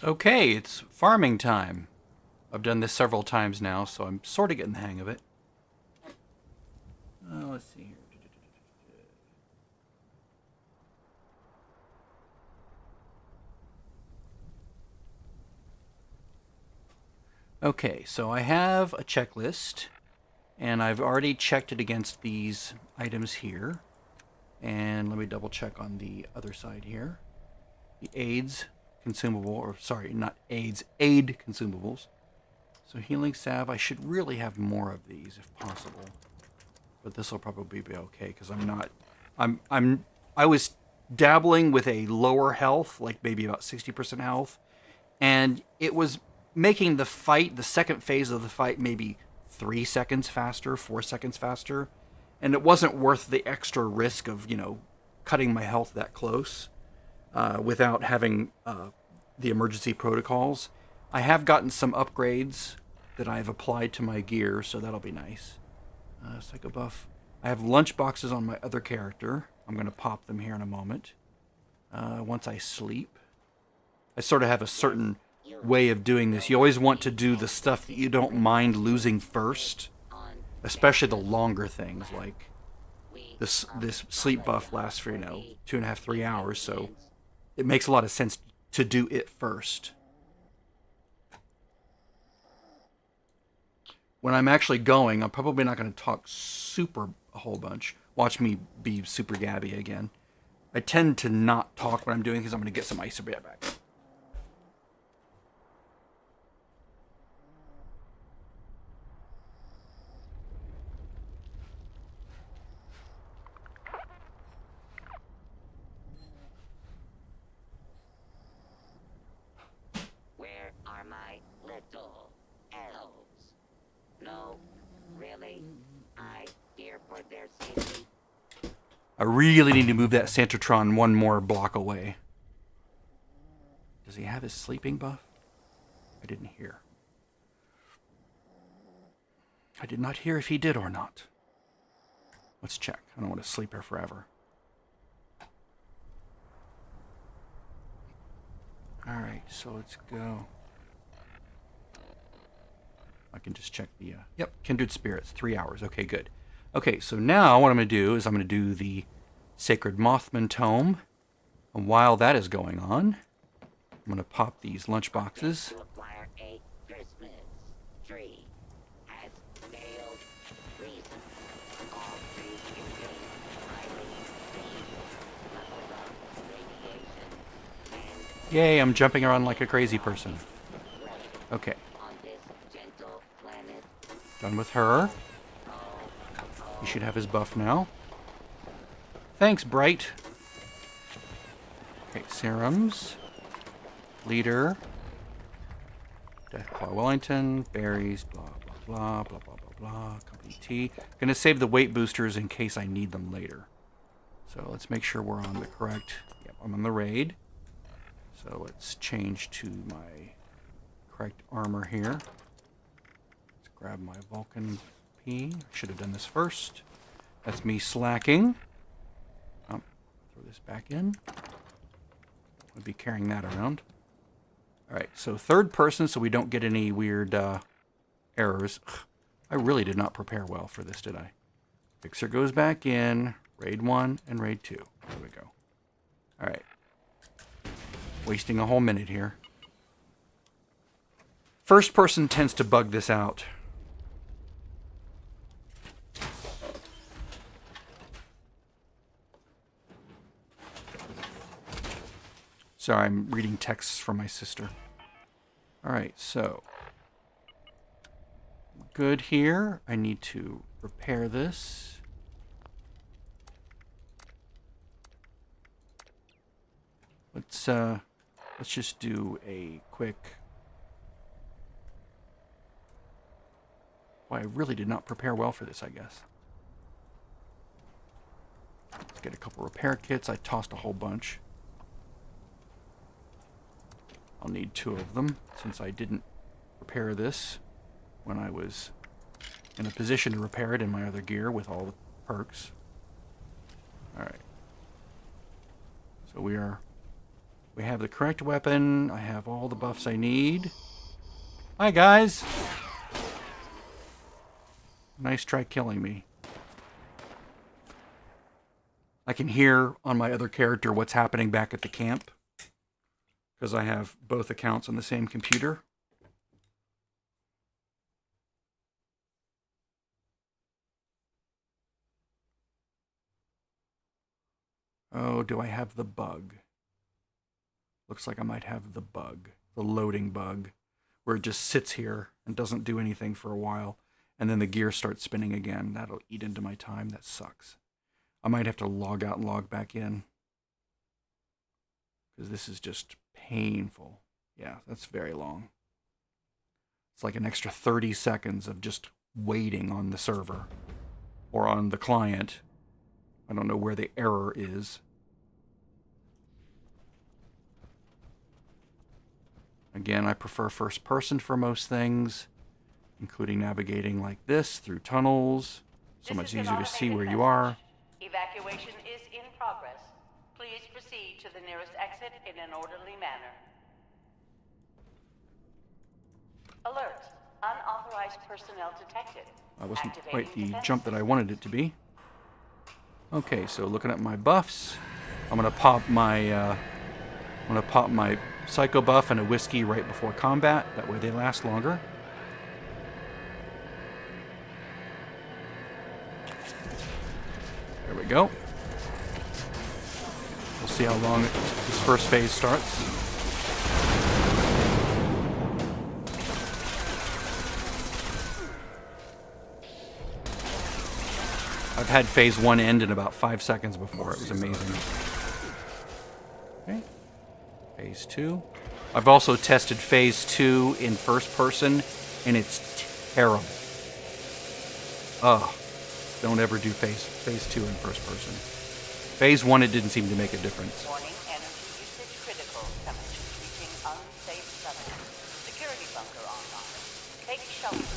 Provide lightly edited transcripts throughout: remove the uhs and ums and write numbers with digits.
Okay, it's farming time. I've done this several times now, so I'm sort of getting the hang of it. Let's see here. Okay, so I have a checklist, and I've already checked it against these items here. And let me double check on the other side here. The AIDS consumable, or sorry, not AIDS, aid consumables. So healing salve, I should really have more of these if possible. But this will probably be okay because I'm not. I was dabbling with a lower health, like maybe about 60% health, and it was making the fight, the second phase of the fight, maybe 3 seconds faster, 4 seconds faster, and it wasn't worth the extra risk of cutting my health that close without having the emergency protocols. I have gotten some upgrades that I've applied to my gear, so that'll be nice. Psycho buff. I have lunch boxes on my other character. I'm going to pop them here in a moment. Once I sleep, I sort of have a certain way of doing this. You always want to do the stuff that you don't mind losing first, especially the longer things. Like this sleep buff lasts for 2.5, 3 hours, so it makes a lot of sense to do it first. When I'm actually going, I'm probably not going to talk super a whole bunch. Watch me be super gabby again. I tend to not talk when I'm doing because I'm going to get some ice back. Where are my little elves? No, really? I fear for their safety. I really need to move that Santatron one more block away. Does he have his sleeping buff? I didn't hear. I did not hear if he did or not. Let's check. I don't want to sleep here forever. Alright, so let's go. I can just check the... Yep, Kindred Spirits, 3 hours. Okay, good. Okay, so now what I'm going to do is I'm going to do the Sacred Mothman Tome. And while that is going on, I'm going to pop these lunch boxes. To acquire a Christmas tree has failed reason. All trees contain highly lethal levels of radiation and Yay, I'm jumping around like a crazy person. Okay, on this gentle planet. done with her. He should have his buff now. Thanks, Bright. Okay, serums. Leader. Deathclaw Wellington. Berries. Blah, blah, blah, blah, blah, blah, blah. Company T. Gonna save the weight boosters in case I need them later. So let's make sure we're on the correct... Yep, I'm on the raid. So let's change to my correct armor here. Let's grab my Vulcan P. Should have done this first. That's me slacking. Oh, throw this back in. I'll be carrying that around. Alright, so third person so we don't get any weird errors. Ugh, I really did not prepare well for this, did I? Fixer goes back in. Raid 1 and Raid 2. There we go. Alright. Wasting a whole minute here. First person tends to bug this out. Sorry, I'm reading texts from my sister. Alright, so. Good here. I need to repair this. Let's just do a quick... Well, I really did not prepare well for this, I guess. Let's get a couple repair kits. I tossed a whole bunch. I'll need 2 of them, since I didn't repair this when I was in a position to repair it in my other gear with all the perks. Alright. So we are We have the correct weapon. I have all the buffs I need. Hi, guys. Nice try killing me. I can hear on my other character what's happening back at the camp, because I have both accounts on the same computer. Oh, do I have the bug? Looks like I might have the bug. The loading bug. Where it just sits here and doesn't do anything for a while. And then the gear starts spinning again. That'll eat into my time. That sucks. I might have to log out and log back in. Because this is just painful. Yeah, that's very long. It's like an extra 30 seconds of just waiting on the server. Or on the client. I don't know where the error is. Again, I prefer first person for most things, including navigating like this through tunnels. So much easier to see where you are. Evacuation is in progress. Please proceed to the nearest exit in an orderly manner. Alert. Unauthorized personnel detected. That wasn't quite the jump that I wanted it to be. Okay, so looking at my buffs, I'm gonna pop my psycho buff and a whiskey right before combat. That way they last longer. There we go. We'll see how long this first phase starts. I've had phase 1 end in about 5 seconds before. It was amazing. Okay. Phase 2. I've also tested phase 2 in first person, and it's terrible. Ugh. Don't ever do phase 2 in first person. Phase 1, it didn't seem to make a difference. Warning, energy usage critical. Temperatures reaching unsafe levels. Security bunker online. Take shelter.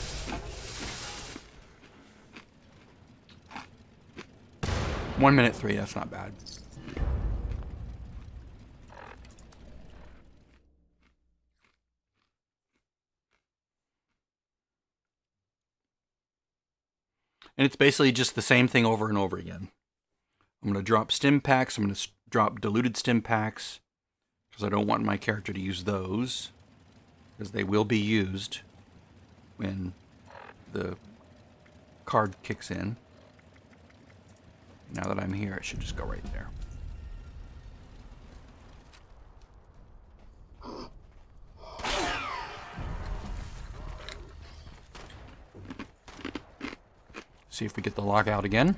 1 minute 3, that's not bad. And it's basically just the same thing over and over again. I'm going to drop stim packs. I'm going to drop diluted stim packs because I don't want my character to use those, because they will be used when the card kicks in. Now that I'm here, it should just go right there. See if we get the lockout again.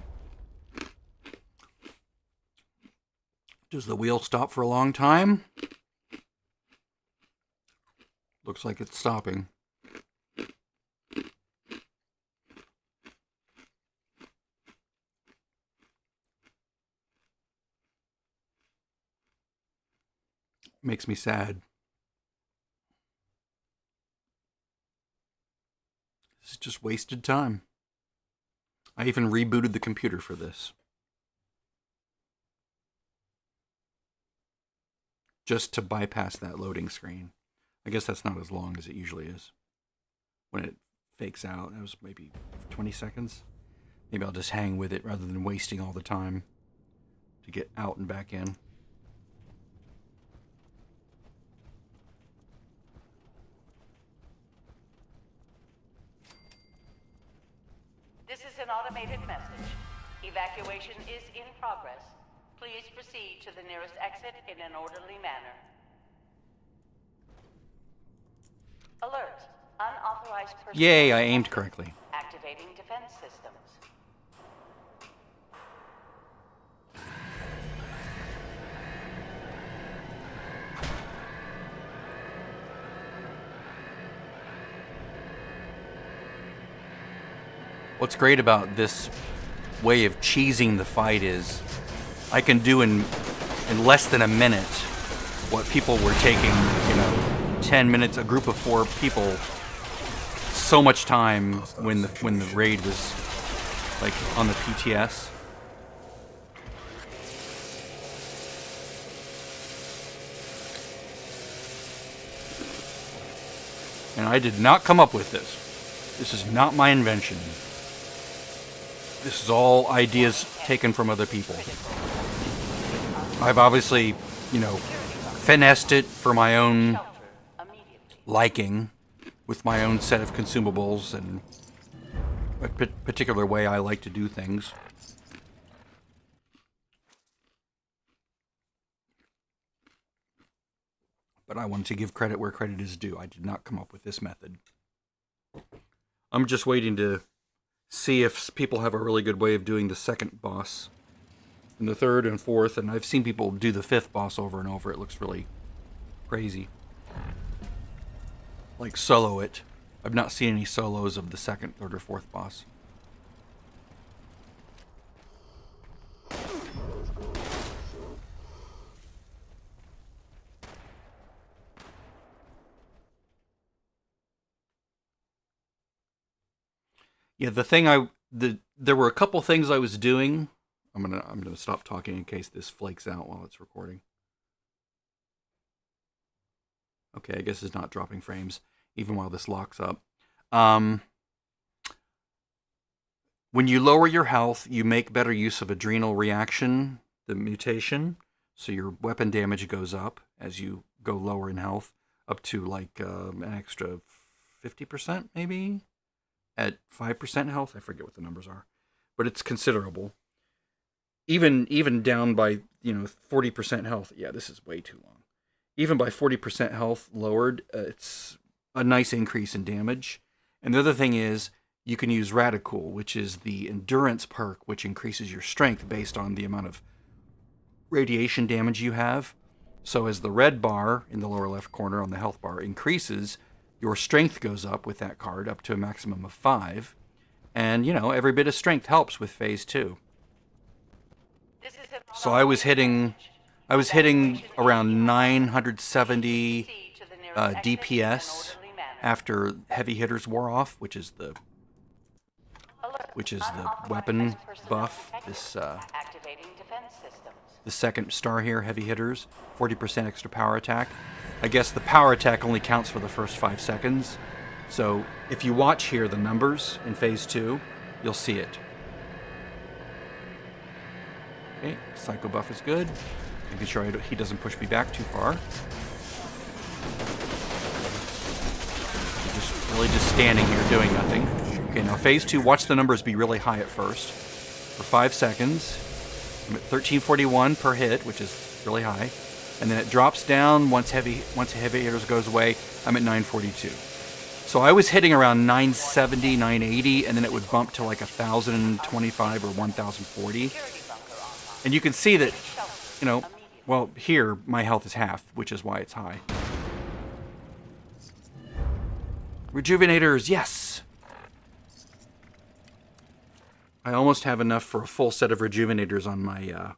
Does the wheel stop for a long time? Looks like it's stopping. Makes me sad. This is just wasted time. I even rebooted the computer for this. Just to bypass that loading screen. I guess that's not as long as it usually is. When it fakes out, that was maybe 20 seconds. Maybe I'll just hang with it rather than wasting all the time to get out and back in. This is an automated message. Evacuation is in progress. Please proceed to the nearest exit in an orderly manner. Alert. Unauthorized personnel. Yay, I aimed correctly. Activating defense systems. What's great about this way of cheesing the fight is I can do in less than a minute what people were taking, 10 minutes, a group of 4 people, so much time when the raid was like on the PTS. And I did not come up with this. This is not my invention. This is all ideas taken from other people. I've obviously, you know, finessed it for my own Shelter immediately. liking, with my own set of consumables and a particular way I like to do things. But I wanted to give credit where credit is due. I did not come up with this method. I'm just waiting to see if people have a really good way of doing the second boss and the third and fourth, and I've seen people do the fifth boss over and over. It looks really crazy. Like solo it. I've not seen any solos of the second, third, or fourth boss. Yeah, there were a couple things I was doing. I'm gonna stop talking in case this flakes out while it's recording. Okay, I guess it's not dropping frames even while this locks up. When you lower your health, you make better use of adrenal reaction, the mutation, so your weapon damage goes up as you go lower in health, up to like an extra 50% maybe. At 5% health, I forget what the numbers are, but it's considerable. Even down by 40% health. Yeah, this is way too long. Even by 40% health lowered, it's a nice increase in damage. And the other thing is, you can use Radical, which is the endurance perk, which increases your strength based on the amount of radiation damage you have. So as the red bar in the lower left corner on the health bar increases, your strength goes up with that card up to a maximum of 5. And, every bit of strength helps with phase 2. This is an So I was hitting around 970 Proceed to the nearest exit in an DPS orderly manner. after heavy hitters wore off, which is the Alert. weapon Unauthorized personnel buff. detected. This Activating defense systems. the second star here, heavy hitters, 40% extra power attack. I guess the power attack only counts for the first 5 seconds. So if you watch here the numbers in phase 2, you'll see it. Okay, psycho buff is good. Making sure he doesn't push me back too far. Just standing here doing nothing. Okay, now phase 2, watch the numbers be really high at first. For 5 seconds. I'm at 1341 per hit, which is really high. And then it drops down once heavy hitters goes away. I'm at 942. So I was hitting around 970, 980, and then it would bump to like 1,025 or 1,040. And you can see that, well, here my health is half, which is why it's high. Rejuvenators, yes! I almost have enough for a full set of rejuvenators on my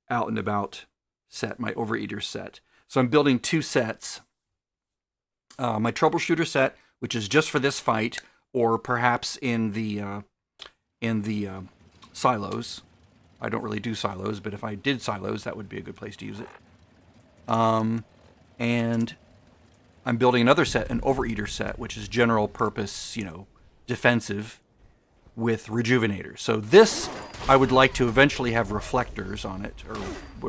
out and about set, my Overeater set. So I'm building 2 sets. My Troubleshooter set, which is just for this fight, or perhaps in the silos. I don't really do silos, but if I did silos, that would be a good place to use it. And I'm building another set, an Overeater set, which is general purpose, defensive, with rejuvenators. So this, I would like to eventually have reflectors on it, or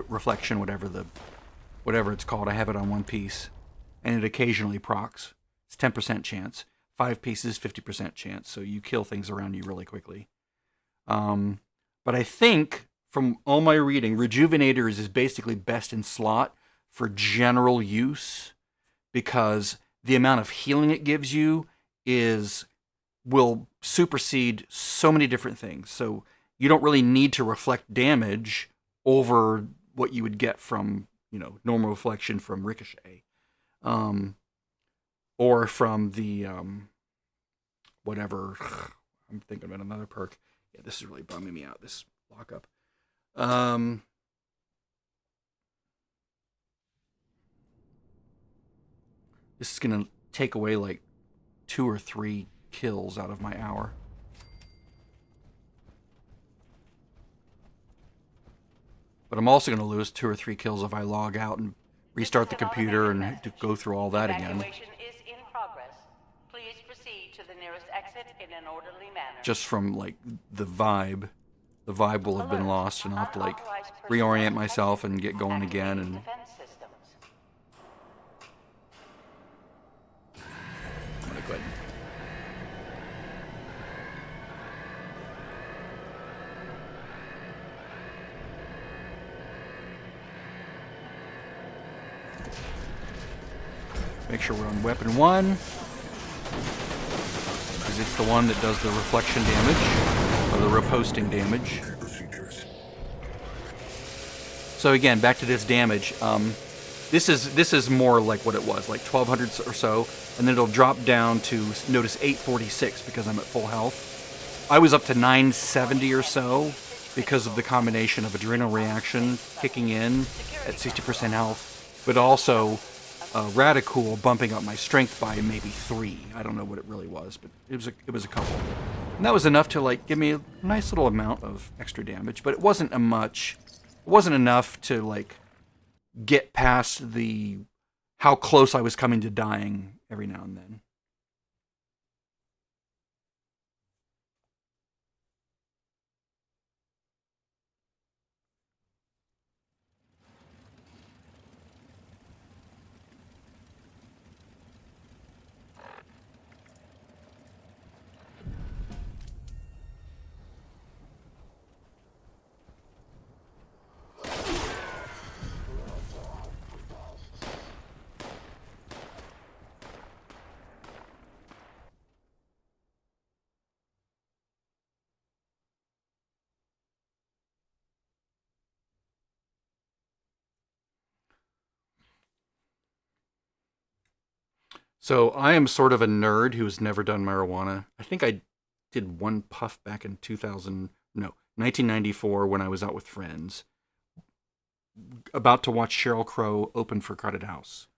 reflection, whatever it's called. I have it on 1 piece, and it occasionally procs. It's 10% chance. 5 pieces, 50% chance. So you kill things around you really quickly. But I think, from all my reading, rejuvenators is basically best in slot for general use, because the amount of healing it gives you will supersede so many different things. So you don't really need to reflect damage over what you would get from, normal reflection from Ricochet. Or from the, whatever, I'm thinking about another perk. Yeah, this is really bumming me out, this lockup. This is going to take away like 2 or 3 kills out of my hour. But I'm also going to lose 2 or 3 kills if I log out and restart the computer and to go through all that again. Evacuation is in progress. to the nearest exit in an orderly manner. Just from like the vibe will have been Alert. lost, and I'll have to like Unauthorized personnel reorient myself detected. and get going again. Activating And defense systems. I'm gonna go ahead. Make sure we're on weapon 1, because it's the one that does the reflection damage, or the riposting damage. So again, back to this damage. This is more like what it was, like 1200 or so, and then it'll drop down to, notice, 846 because I'm at full health. I was up to 970 or so because of the combination of adrenal reaction kicking in at 60% health, but also Radicool bumping up my strength by maybe 3. I don't know what it really was, but it was a couple. And that was enough to like give me a nice little amount of extra damage, but it wasn't enough to like get past the how close I was coming to dying every now and then. So I am sort of a nerd who has never done marijuana. I think I did one puff back in 1994 when I was out with friends, about to watch Sheryl Crow open for Crowded House.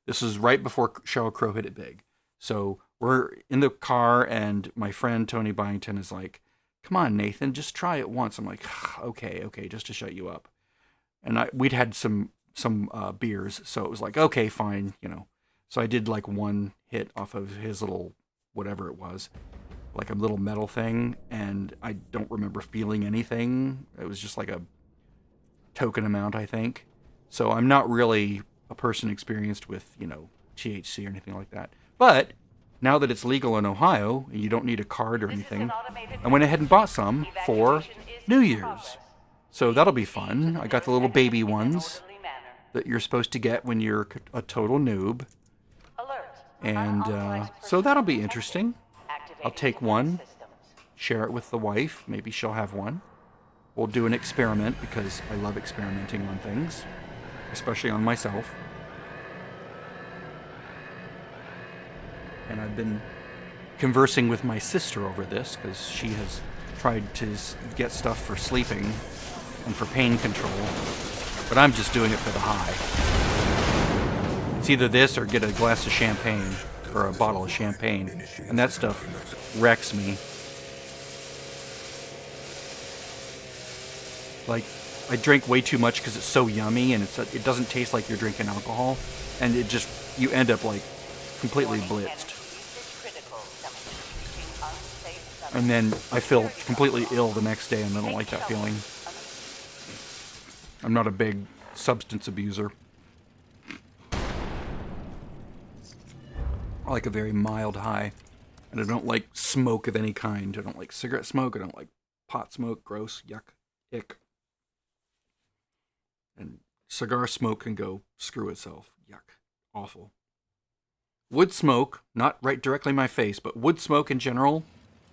This was right before Sheryl Crow hit it big. So we're in the car, and my friend Tony Byington is like, "Come on, Nathan, just try it once." I'm like, okay, just to shut you up. And we'd had some beers, so it was like, okay, fine, you know. So I did like one hit off of his little whatever it was, like a little metal thing, and I don't remember feeling anything. It was just like a token amount, I think. So I'm not really a person experienced with, THC or anything like that. But now that it's legal in Ohio, and you don't need a card or anything, I went ahead and bought some for New Year's. So that'll be fun. I got the little baby ones that you're supposed to get when you're a total noob. And so that'll be interesting. I'll take one, share it with the wife. Maybe she'll have one. We'll do an experiment because I love experimenting on things, especially on myself. And I've been conversing with my sister over this because she has tried to get stuff for sleeping and for pain control, but I'm just doing it for the high. It's either this or get a glass of champagne or a bottle of champagne, and that stuff wrecks me. Like, I drink way too much because it's so yummy, and it doesn't taste like you're drinking alcohol, and you end up like completely blitzed. And then I feel completely ill the next day, and I don't like that feeling. I'm not a big substance abuser. I like a very mild high, and I don't like smoke of any kind. I don't like cigarette smoke. I don't like pot smoke. Gross. Yuck. Ick. And cigar smoke can go screw itself. Yuck. Awful. Wood smoke, not right directly in my face, but wood smoke in general,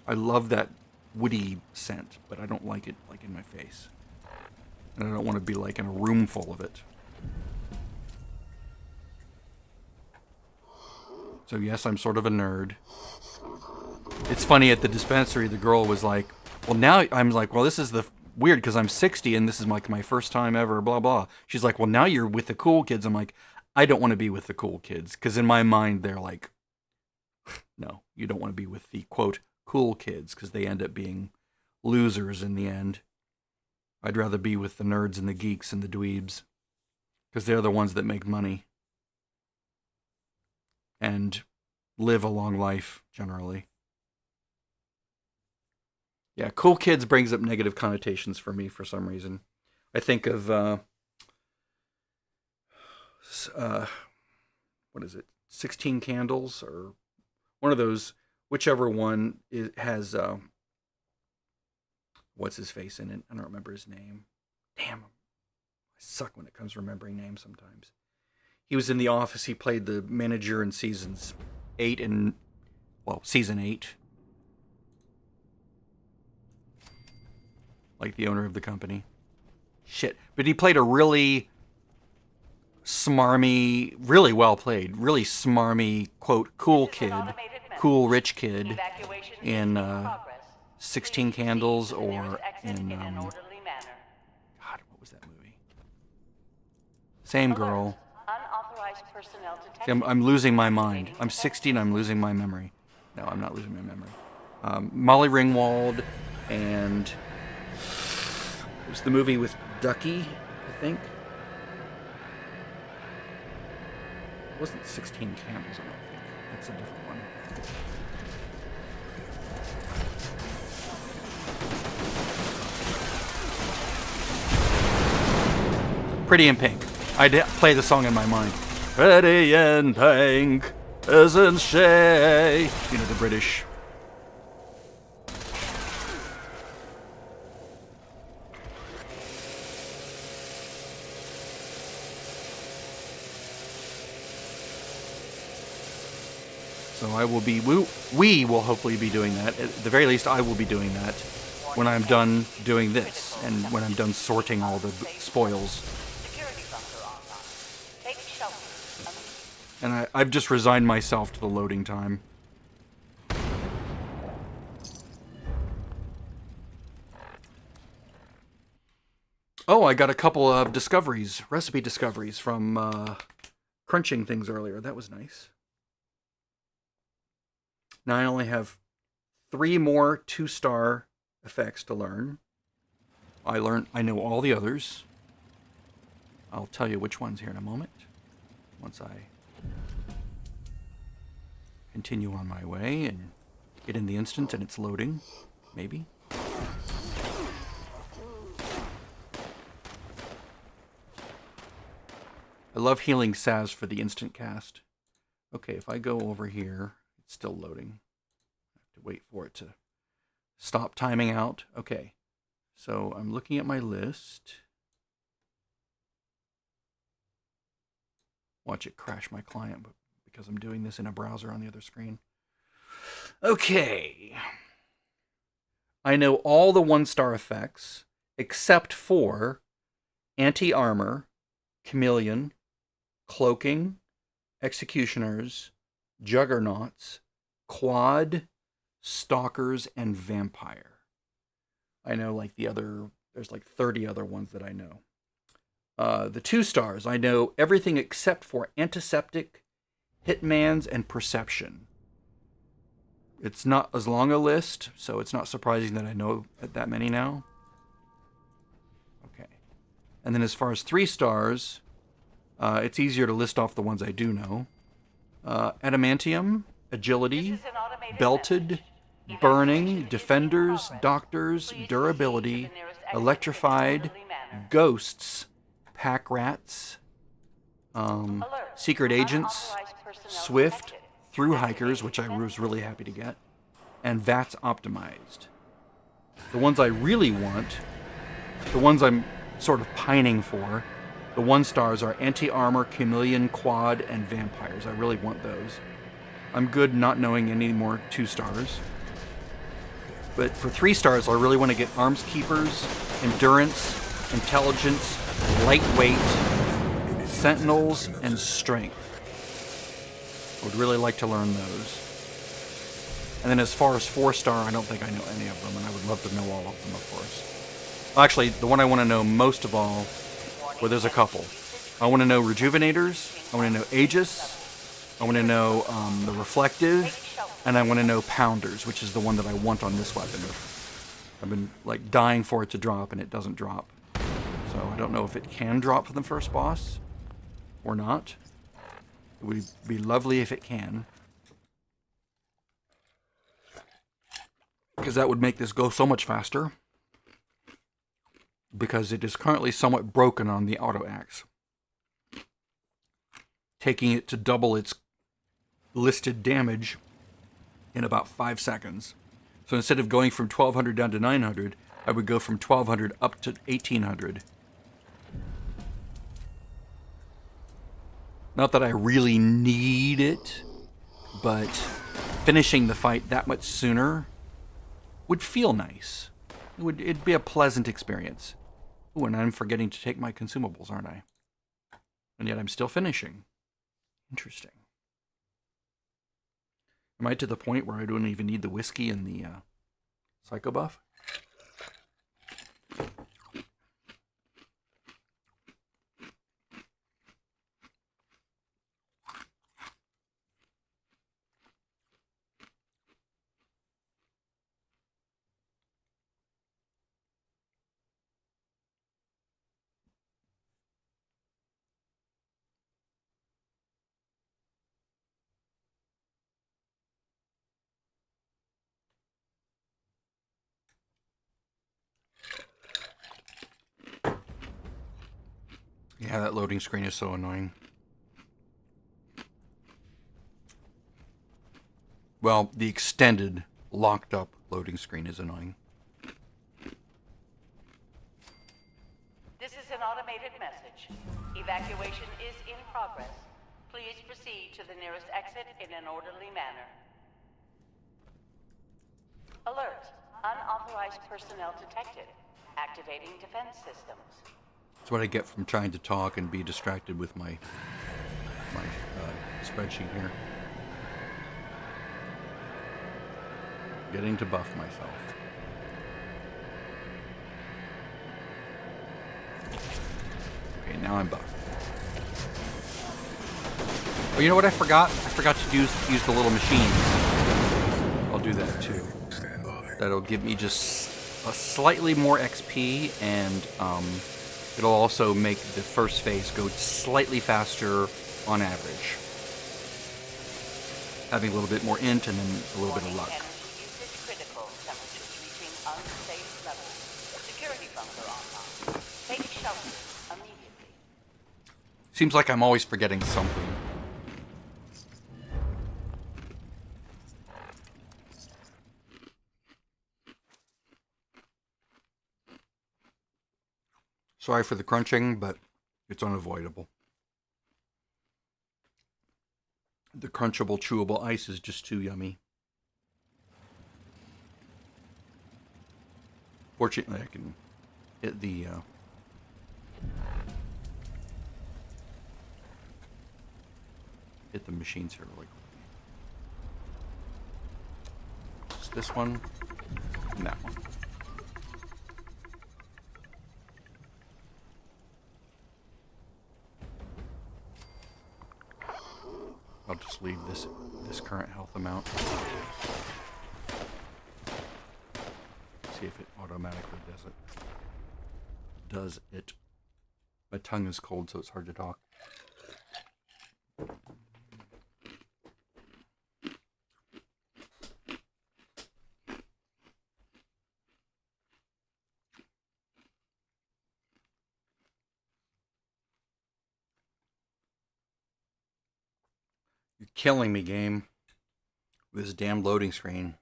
I love that woody scent, but I don't like it like in my face. And I don't want to be like in a room full of it. So yes, I'm sort of a nerd. It's funny, at the dispensary, the girl was like, well, now I'm like, well, this is weird because I'm 60 and this is like my first time ever, blah, blah. She's like, well, now you're with the cool kids. I'm like, I don't want to be with the cool kids, because in my mind, they're like, no, you don't want to be with the, quote, cool kids, because they end up being losers in the end. I'd rather be with the nerds and the geeks and the dweebs, because they're the ones that make money and live a long life, generally. Yeah, Cool Kids brings up negative connotations for me for some reason. I think of what is it? 16 Candles or one of those, whichever one has what's his face in it? I don't remember his name. Damn, I suck when it comes to remembering names sometimes. He was in The Office. He played the manager in season 8. Like the owner of the company. Shit. But he played a really smarmy, really well played, really smarmy, quote, cool kid, cool rich kid in 16 Candles or in, God, what was that movie? Same girl. See, I'm losing my mind. I'm 60 and I'm losing my memory. No, I'm not losing my memory. Molly Ringwald and it was the movie with Ducky, I think. It wasn't 16 Candles, I don't think. That's a different one. Pretty in Pink. I did play the song in my mind. Pretty in Pink, isn't she? You know, the British. So I will be, we will hopefully be doing that. At the very least, I will be doing that when I'm done doing this and when I'm done sorting all the spoils. And I've just resigned myself to the loading time. Oh, I got a couple of discoveries, recipe discoveries from crunching things earlier. That was nice. Now I only have 3 more 2-star effects to learn. I know all the others. I'll tell you which ones here in a moment. Once I continue on my way and get in the instance and it's loading. Maybe. I love healing Saz for the instant cast. Okay, if I go over here, it's still loading. I have to wait for it to stop timing out. Okay, so I'm looking at my list. Watch it crash my client because I'm doing this in a browser on the other screen. Okay. I know all the 1-star effects except for anti-armor, chameleon, cloaking, executioners, juggernauts, quad, stalkers, and vampire. I know like there's like 30 other ones that I know. The 2 stars, I know everything except for antiseptic, hitmans, and perception. It's not as long a list, so it's not surprising that I know that many now. Okay. And then as far as 3 stars, it's easier to list off the ones I do know. Adamantium, agility, belted, burning, defenders, doctors, durability, electrified, ghosts, pack rats, secret agents, swift, through hikers, which I was really happy to get, and VATS optimized. The ones I really want, the ones I'm sort of pining for, the 1 stars are anti-armor, chameleon, quad, and vampires. I really want those. I'm good not knowing any more 2 stars. But for 3 stars, I really want to get arms keepers, endurance, intelligence, lightweight, sentinels, and strength. I would really like to learn those. And then as far as 4-star, I don't think I know any of them, and I would love to know all of them, of course. Actually, the one I want to know most of all, well, there's a couple. I want to know Rejuvenators, I want to know Aegis, I want to know the Reflective, and I want to know Pounders, which is the one that I want on this weapon. I've been like dying for it to drop, and it doesn't drop. So I don't know if it can drop for the first boss or not. It would be lovely if it can. because that would make this go so much faster, because it is currently somewhat broken on the auto axe, taking it to double its listed damage in about 5 seconds. So instead of going from 1200 down to 900, I would go from 1200 up to 1800. Not that I really need it, but finishing the fight that much sooner would feel nice. It'd be a pleasant experience. Ooh, and I'm forgetting to take my consumables, aren't I? And yet I'm still finishing. Interesting. Am I to the point where I don't even need the whiskey and the Psycho Buff? Yeah, that loading screen is so annoying. Well, the extended, locked up loading screen is annoying. This is an automated message. Evacuation is in progress. Please proceed to the nearest exit in an orderly manner. Alert. Unauthorized personnel detected. Activating defense systems. That's what I get from trying to talk and be distracted with my spreadsheet here. Getting to buff myself. Okay, now I'm buffed. Oh, you know what I forgot? I forgot to use the little machines. I'll do that too. That'll give me just a slightly more XP, and it'll also make the first phase go slightly faster on average. Having a little bit more int and then a little bit of luck. Energy usage critical. Temperatures reaching unsafe levels. Security bunker online. Take shelter immediately. Seems like I'm always forgetting something. Sorry for the crunching, but it's unavoidable. The crunchable, chewable ice is just too yummy. Fortunately, I can hit the machines here really quickly. Just this one and that one. I'll just leave this current health amount. See if it automatically does it. My tongue is cold, so it's hard to talk. You're killing me, game. With this damn loading screen.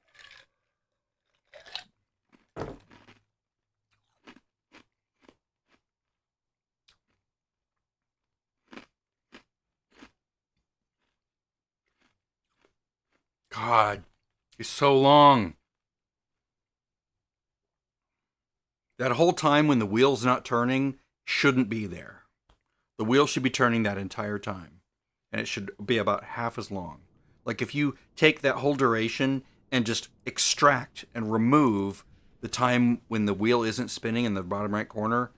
God, it's so long. That whole time when the wheel's not turning shouldn't be there. The wheel should be turning that entire time. And it should be about half as long. Like if you take that whole duration and just extract and remove the time when the wheel isn't spinning in the bottom right corner,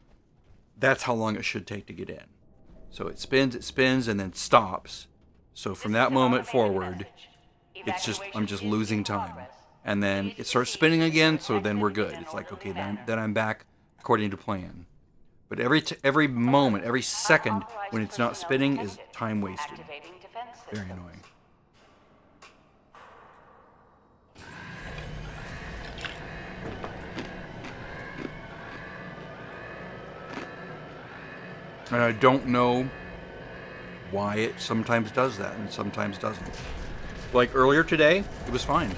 that's how long it should take to get in. So it spins, and then stops. So from that moment forward, it's just, I'm just losing time. And then it starts spinning again, so then we're good. It's like, okay, then I'm back according to plan. But every moment, every second when it's not spinning is time wasted. Very annoying. And I don't know why it sometimes does that and sometimes doesn't. Like earlier today, it was fine.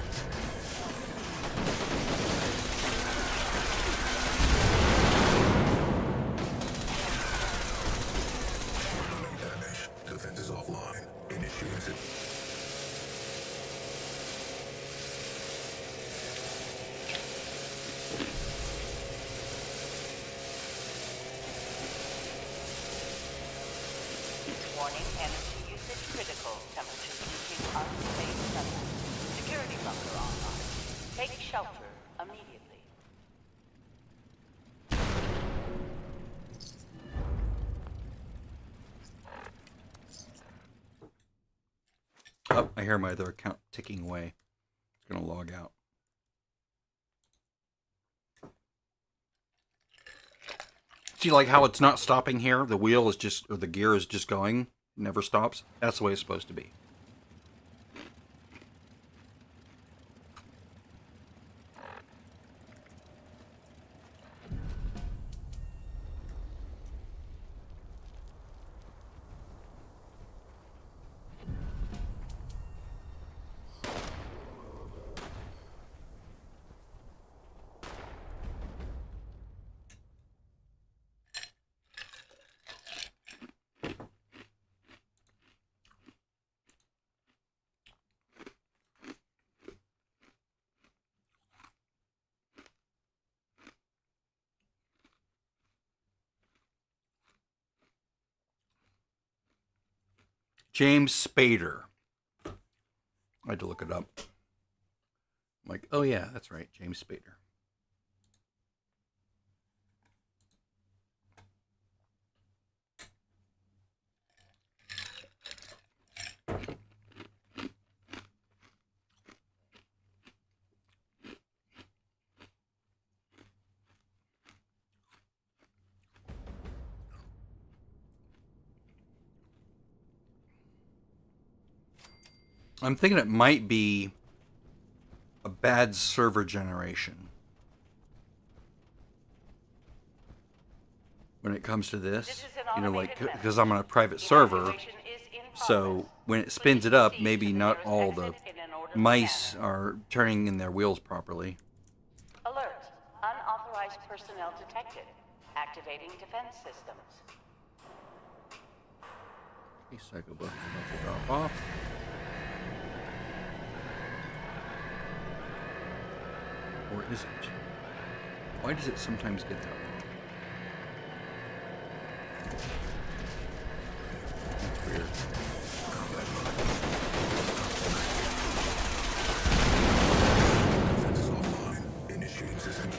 Damage. Defense is offline. Initiating. Warning, energy usage critical. Temperature reaching unsafe levels. Security bunker online. Take shelter immediately. Oh, I hear my other account ticking away. It's going to log out. See, like how it's not stopping here? The wheel is just, or the gear is just going, never stops. That's the way it's supposed to be. James Spader. I had to look it up. I'm like, oh yeah, that's right, James Spader. I'm thinking it might be a bad server generation when it comes to this. This is an You know, like, automated because I'm on a private server, Evacuation is in so progress. when it spins it up, maybe not all the Exit in an orderly mice manner. are turning in their wheels properly. Alert. Unauthorized personnel detected. Activating defense systems. Okay, Psycho Buff is about to drop off. Or is it? Why does it sometimes get that way? That's weird. Defense is offline. Initiating system.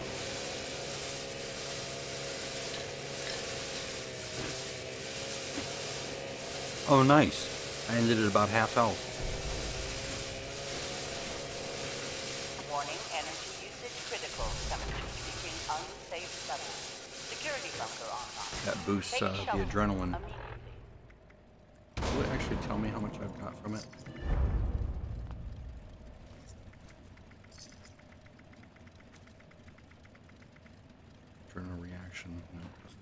Oh, nice. I ended at about half health. Warning, energy usage critical. Temperatures reaching unsafe levels. Security bunker online. That boosts Take the shelter adrenaline. immediately. Will it actually tell me how much I've got from it? Adrenal reaction. No, it doesn't.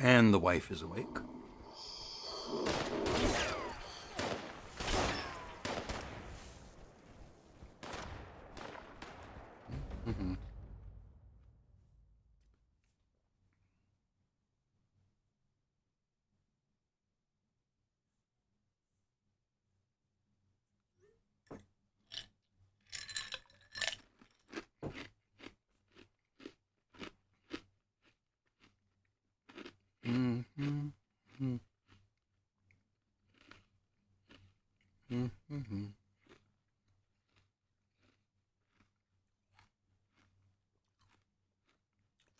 And the wife is awake. Mm-hmm. Mm-hmm. Mm-hmm.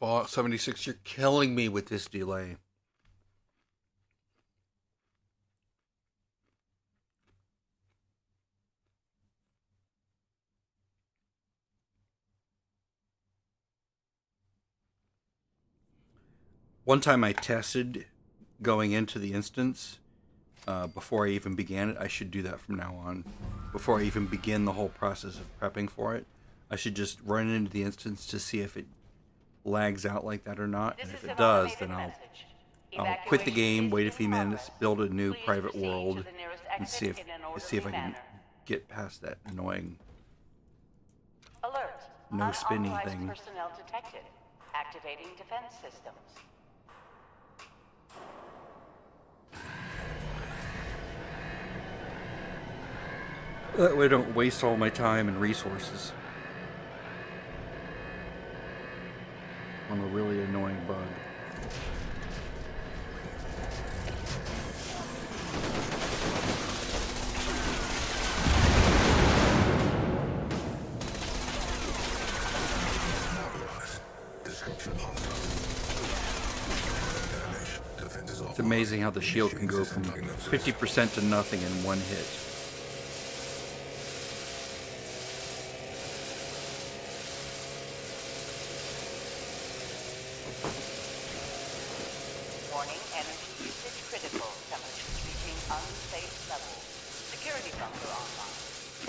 Fallout 76, you're killing me with this delay. One time I tested going into the instance before I even began it. I should do that from now on. Before I even begin the whole process of prepping for it, I should just run into the instance to see if it lags out like that or not. This And if is it an does, automated then message. I'll quit the Evacuation game, is wait a in few minutes, progress. build a new Please private proceed to world, the nearest and exit in an see if I orderly can manner. get past that annoying Alert. no spinny Unauthorized thing. personnel detected. Activating defense systems. That way I don't waste all my time and resources on a really annoying bug. Mobilized. Disruption hostile. Damage. Defenses offline. It's amazing how the shield can go Initiating from system diagnosis. 50% to nothing in one hit. Warning, energy usage critical. Temperatures reaching unsafe levels. Security bunker online.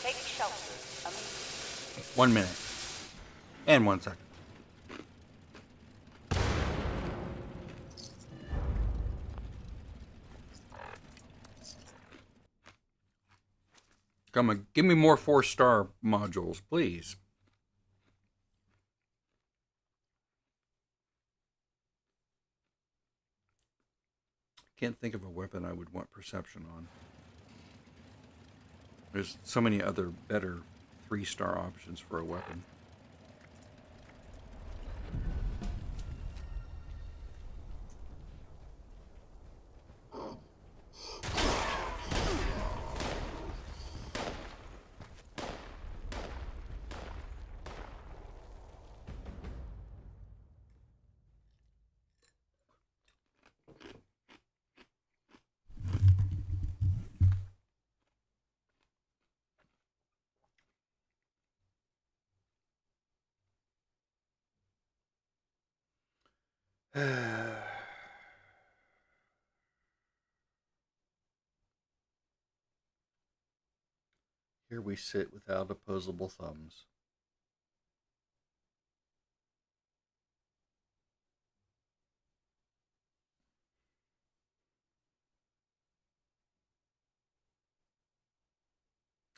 Take shelter immediately. 1 minute. And 1 second. Come on, give me more 4-star modules, please. Can't think of a weapon I would want perception on. There's so many other better 3-star options for a weapon. Here we sit without opposable thumbs.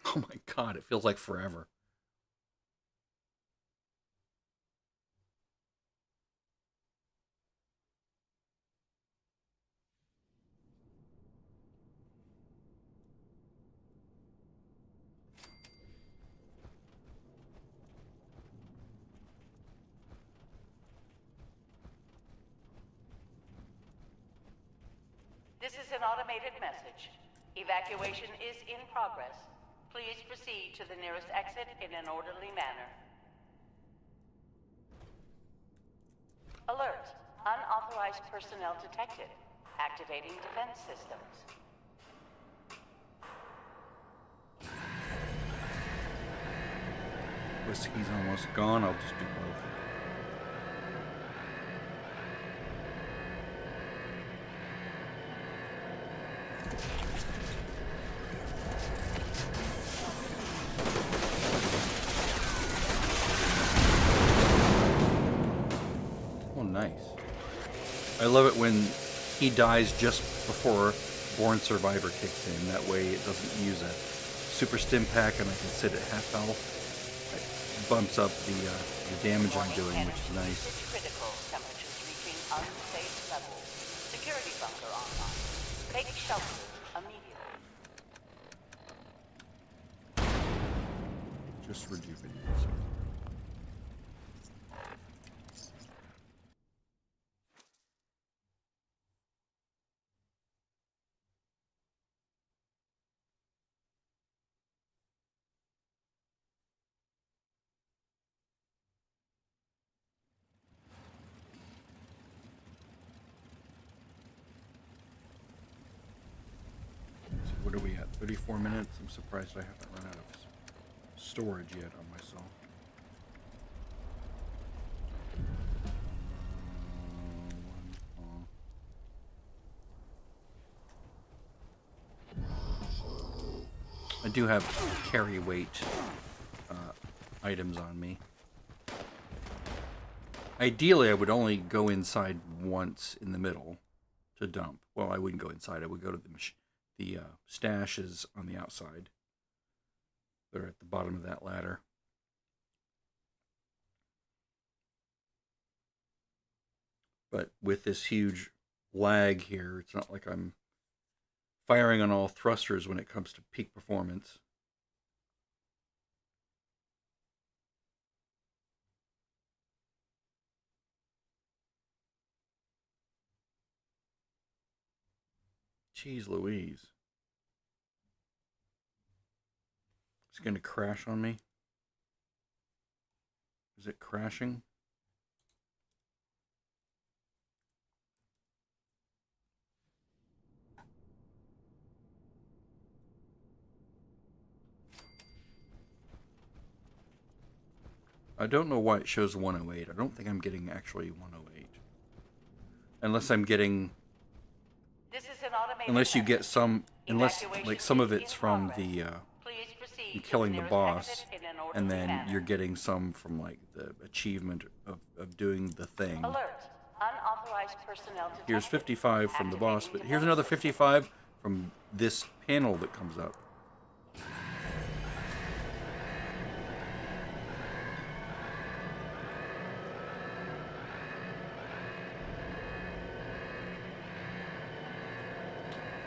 Oh my god, it feels like forever. This is an automated message. Evacuation is in progress. Please proceed to the nearest exit in an orderly manner. Alert. Unauthorized personnel detected. Activating defense systems. Whiskey's almost gone, I'll just do both. Oh, nice. I love it when he dies just before Born Survivor kicks in. That way it doesn't use a super stim pack and I can sit at half health. It bumps up the damage I'm doing, which is nice. Usage critical. Temperatures reaching unsafe levels. Security bunker online. Take shelter immediately. Just rejuvenate so far. So what are we at? 34 minutes? I'm surprised I haven't run out of storage yet on myself. do have carry weight items on me. Ideally, I would only go inside once in the middle to dump. Well, I wouldn't go inside. I would go to the stashes on the outside. They're at the bottom of that ladder. But with this huge lag here, it's not like I'm firing on all thrusters when it comes to peak performance. Jeez Louise. It's going to crash on me. Is it crashing? I don't know why it shows 108. I don't think I'm getting actually 108. Unless I'm getting... This is an automated Unless you get message. some... Unless, Evacuation like, some of is it's in from progress. the... Please proceed from to killing the nearest boss. exit in an And orderly then manner. you're getting some from, like, the achievement of doing the thing. Alert. Unauthorized personnel detected. Here's 55 from the boss, but Activating here's defense another system. 55 from this panel that comes up.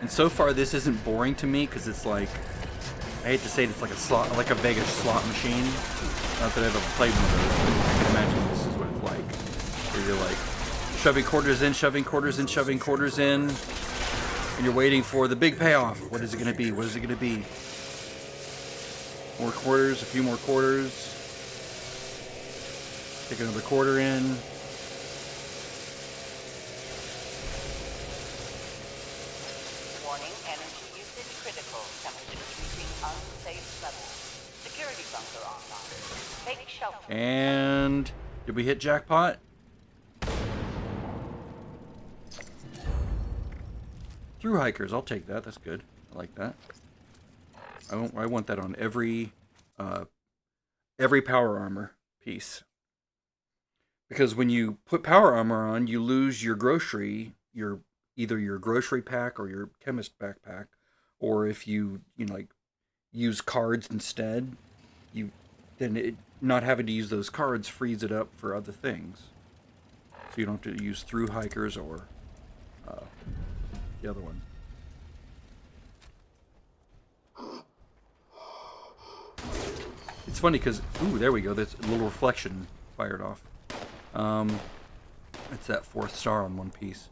And so far, this isn't boring to me because it's like, I hate to say it, it's like a slot, like a Vegas slot machine. Not that I've ever played one of those, but I can imagine this is what it's like. Where you're like shoving quarters in, shoving quarters in, shoving quarters in, and you're waiting for the big payoff. What is it going to be? What is it going to be? More quarters, a few more quarters. Take another quarter in. Warning, energy usage critical. Temperatures reaching unsafe levels. Security bunker online. Take shelter. And did we hit jackpot? Through hikers, I'll take that. That's good. I like that. I want that on every power armor piece. Because when you put power armor on, you lose your grocery, either your grocery pack or your chemist backpack, or if you like use cards instead, not having to use those cards frees it up for other things. So you don't have to use through hikers or the other one. It's funny because, ooh, there we go. That's a little reflection fired off. It's that 4th star on one piece.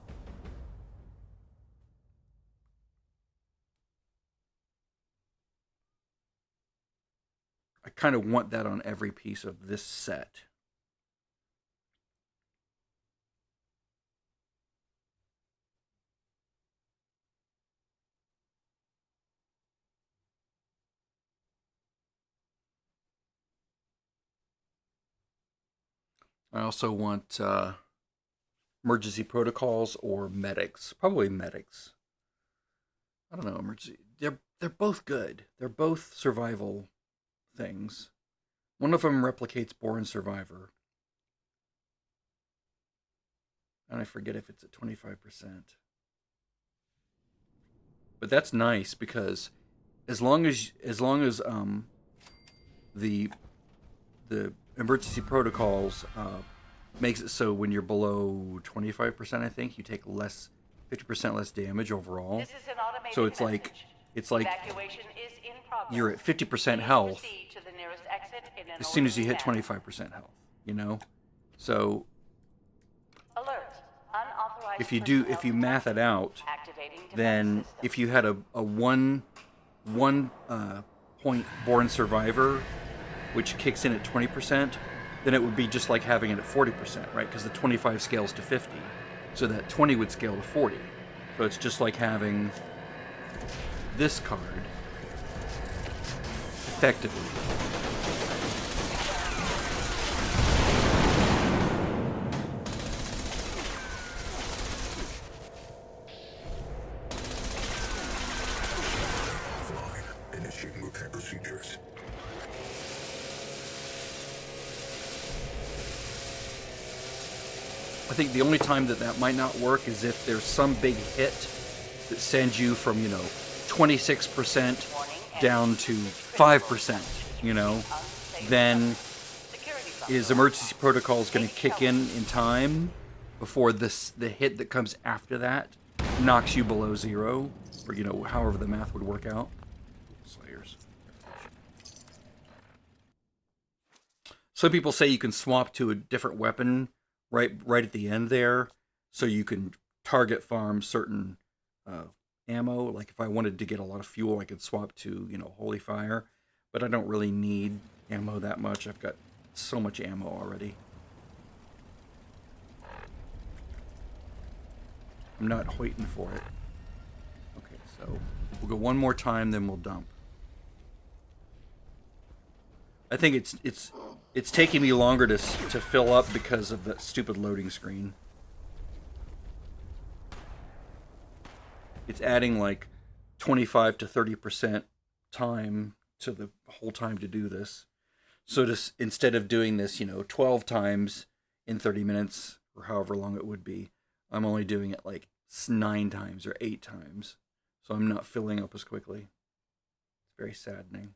I kind of want that on every piece of this set. I also want emergency protocols or medics. Probably medics. I don't know, emergency. They're both good. They're both survival things. One of them replicates Born Survivor. And I forget if it's at 25%. But that's nice because as long as the emergency protocols makes it so when you're below 25%, I think you take 50% less damage overall. This is an automated So it's like Evacuation is in progress. you're at 50% Please health proceed to the nearest exit in an as soon as you hit orderly manner. 25% health. You know, so Alert. Unauthorized if you personnel math it out, activating defense then system. if you had a one point Born Survivor, which kicks in at 20%, then it would be just like having it at 40%, right? Because the 25 scales to 50, so that 20 would scale to 40. So it's just like having this card effectively. Offline. Initiating routine. I think the only time that that might not work is if there's some big hit that sends you from, 26% down to 5%, then is emergency protocols going to kick in time before the hit that comes after that knocks you below 0, or however the math would work out. Slayers. Some people say you can swap to a different weapon right at the end there, so you can target farm certain ammo. Like if I wanted to get a lot of fuel, I could swap to Holy Fire, but I don't really need ammo that much. I've got so much ammo already. I'm not waiting for it. Okay, so we'll go one more time, then we'll dump. I think it's taking me longer to fill up because of that stupid loading screen. It's adding like 25 to 30% time to the whole time to do this. So just instead of doing this, 12 times in 30 minutes or however long it would be, I'm only doing it like 9 times or 8 times. So I'm not filling up as quickly. It's very saddening.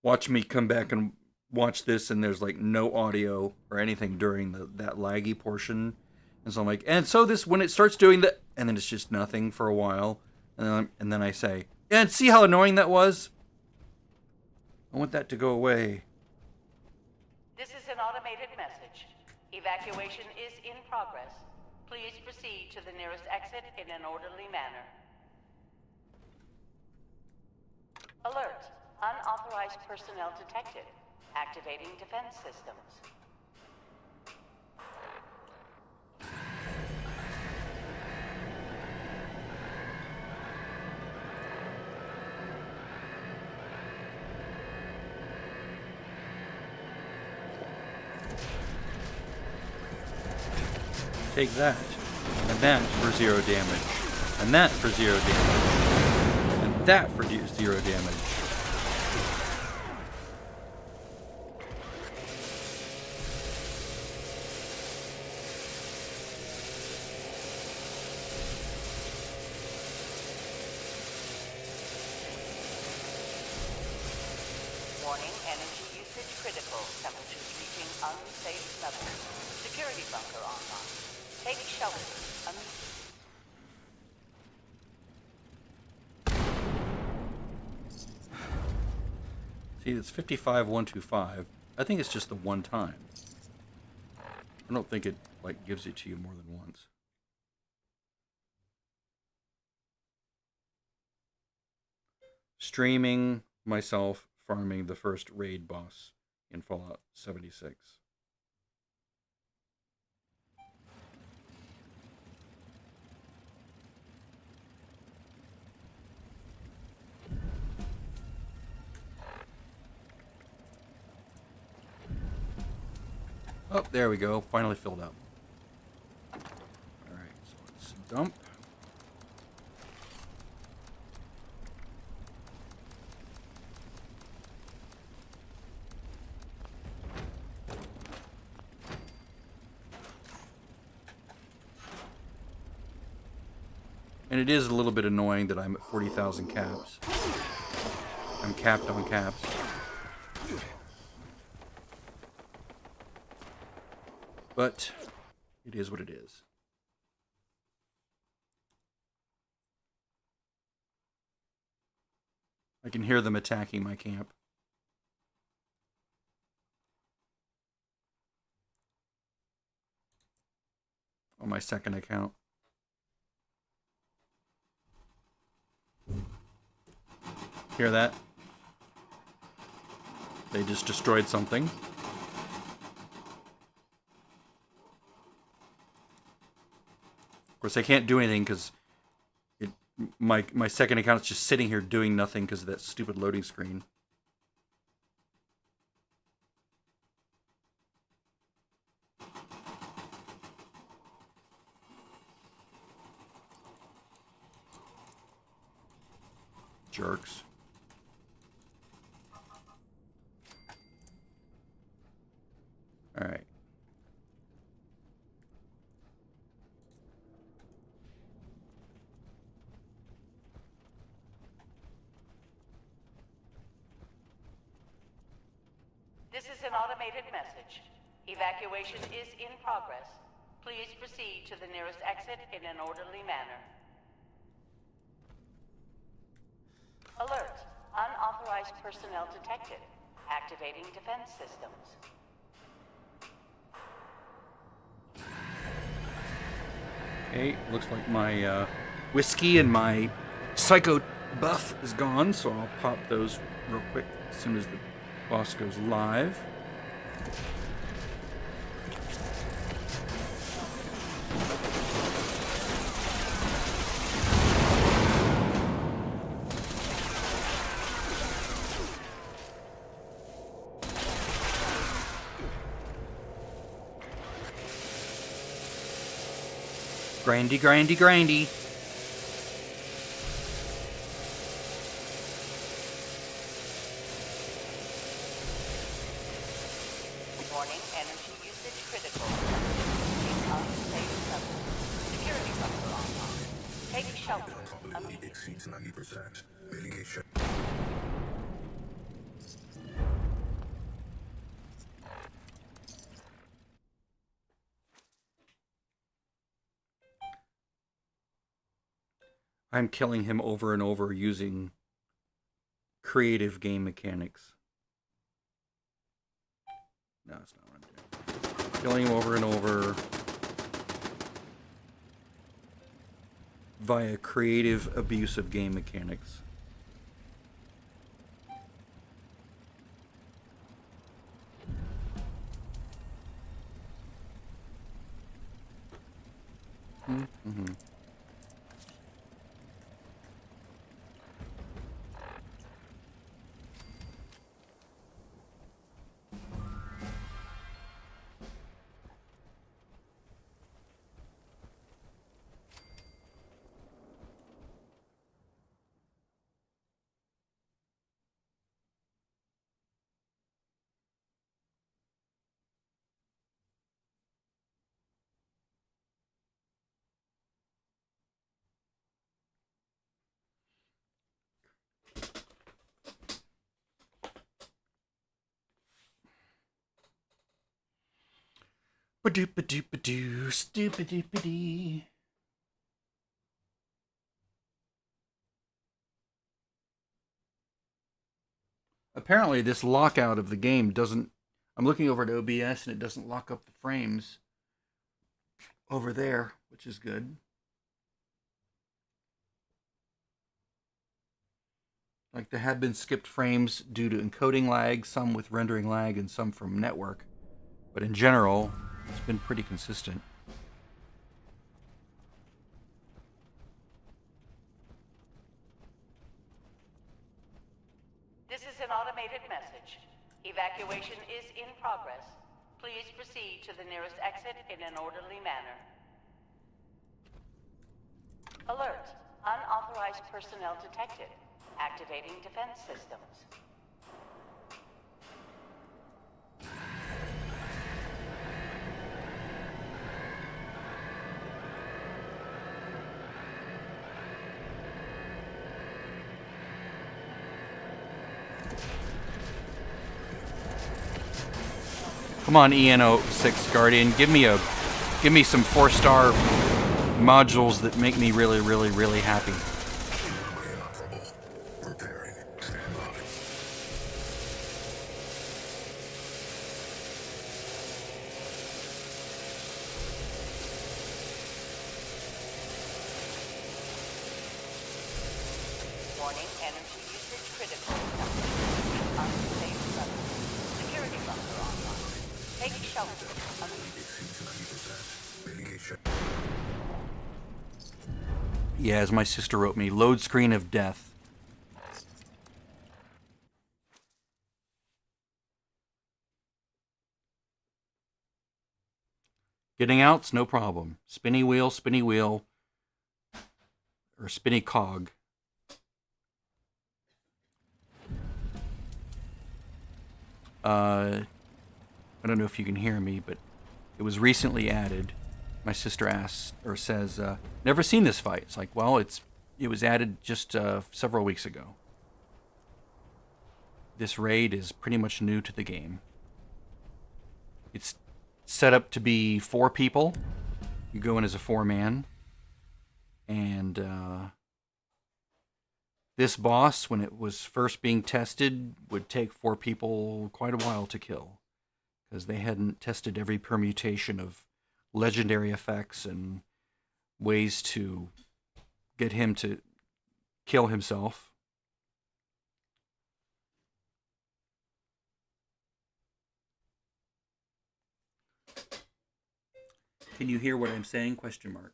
Watch me come back and watch this, and there's like no audio or anything during that laggy portion. And so I'm like, and so this, when it starts doing that, and then it's just nothing for a while, and then I say, and see how annoying that was? I want that to go away. This is an automated message. Evacuation is in progress. Please proceed to the nearest exit in an orderly manner. Alert. Unauthorized personnel detected. Activating defense systems. Take that. And that for 0 damage. And that for 0 damage. And that for 0 damage. Warning, energy usage critical. Temperatures reaching unsafe levels. Security bunker online. Take shelter immediately. See, it's 55,125. I think it's just the one time. I don't think it gives it to you more than once. Streaming myself farming the first raid boss in Fallout 76. Oh, there we go. Finally filled up. Alright, so let's dump. And it is a little bit annoying that I'm at 40,000 caps. I'm capped on caps. But it is what it is. I can hear them attacking my camp. On my second account. Hear that? They just destroyed something. course, I can't do anything because my second account's just sitting here doing nothing because of that stupid loading screen. Jerks. All right. This is an automated message. Evacuation is in progress. Please proceed to the nearest exit in an orderly manner. Alert. Unauthorized personnel detected. Activating defense systems. Okay, looks like my whiskey and my psycho buff is gone, so I'll pop those real quick as soon as the boss goes live. Grindy, grindy, grindy. Warning, energy usage critical. Unsafe level. Security buffer online. Take shelter Probability immediately. exceeds 90%. Mitigation. I'm killing him over and over using creative game mechanics. No, that's not what I'm doing. Killing him over and over via creative abuse of game mechanics. Mm-hmm. Ba-doop-a-doop-a-doo, stupid-doop-a-dee. Apparently this lockout of the game doesn't... I'm looking over at OBS and it doesn't lock up the frames over there, which is good. Like there have been skipped frames due to encoding lag, some with rendering lag, and some from network. But in general, it's been pretty consistent. This is an automated message. Evacuation is in progress. Please proceed to the nearest exit in an orderly manner. Alert. Unauthorized personnel detected. Activating defense systems. Come on, EN06 Guardian, give me some 4-star modules that make me really, really, really happy. Inoperable. Repairing. Stand by. Warning, energy usage critical. Unsafe level. Security buffer online. Take shelter immediately. Exceeds 90%. Mitigation. Yeah, as my sister wrote me, load screen of death. Getting out's no problem. Spinny wheel, or spinny cog. I don't know if you can hear me, but it was recently added. My sister asks or says, "Never seen this fight." It's like, well, it was added just several weeks ago. This raid is pretty much new to the game. It's set up to be 4 people. You go in as a 4-man, and this boss, when it was first being tested, would take 4 people quite a while to kill, because they hadn't tested every permutation of legendary effects and ways to get him to kill himself. Can you hear what I'm saying? Question mark.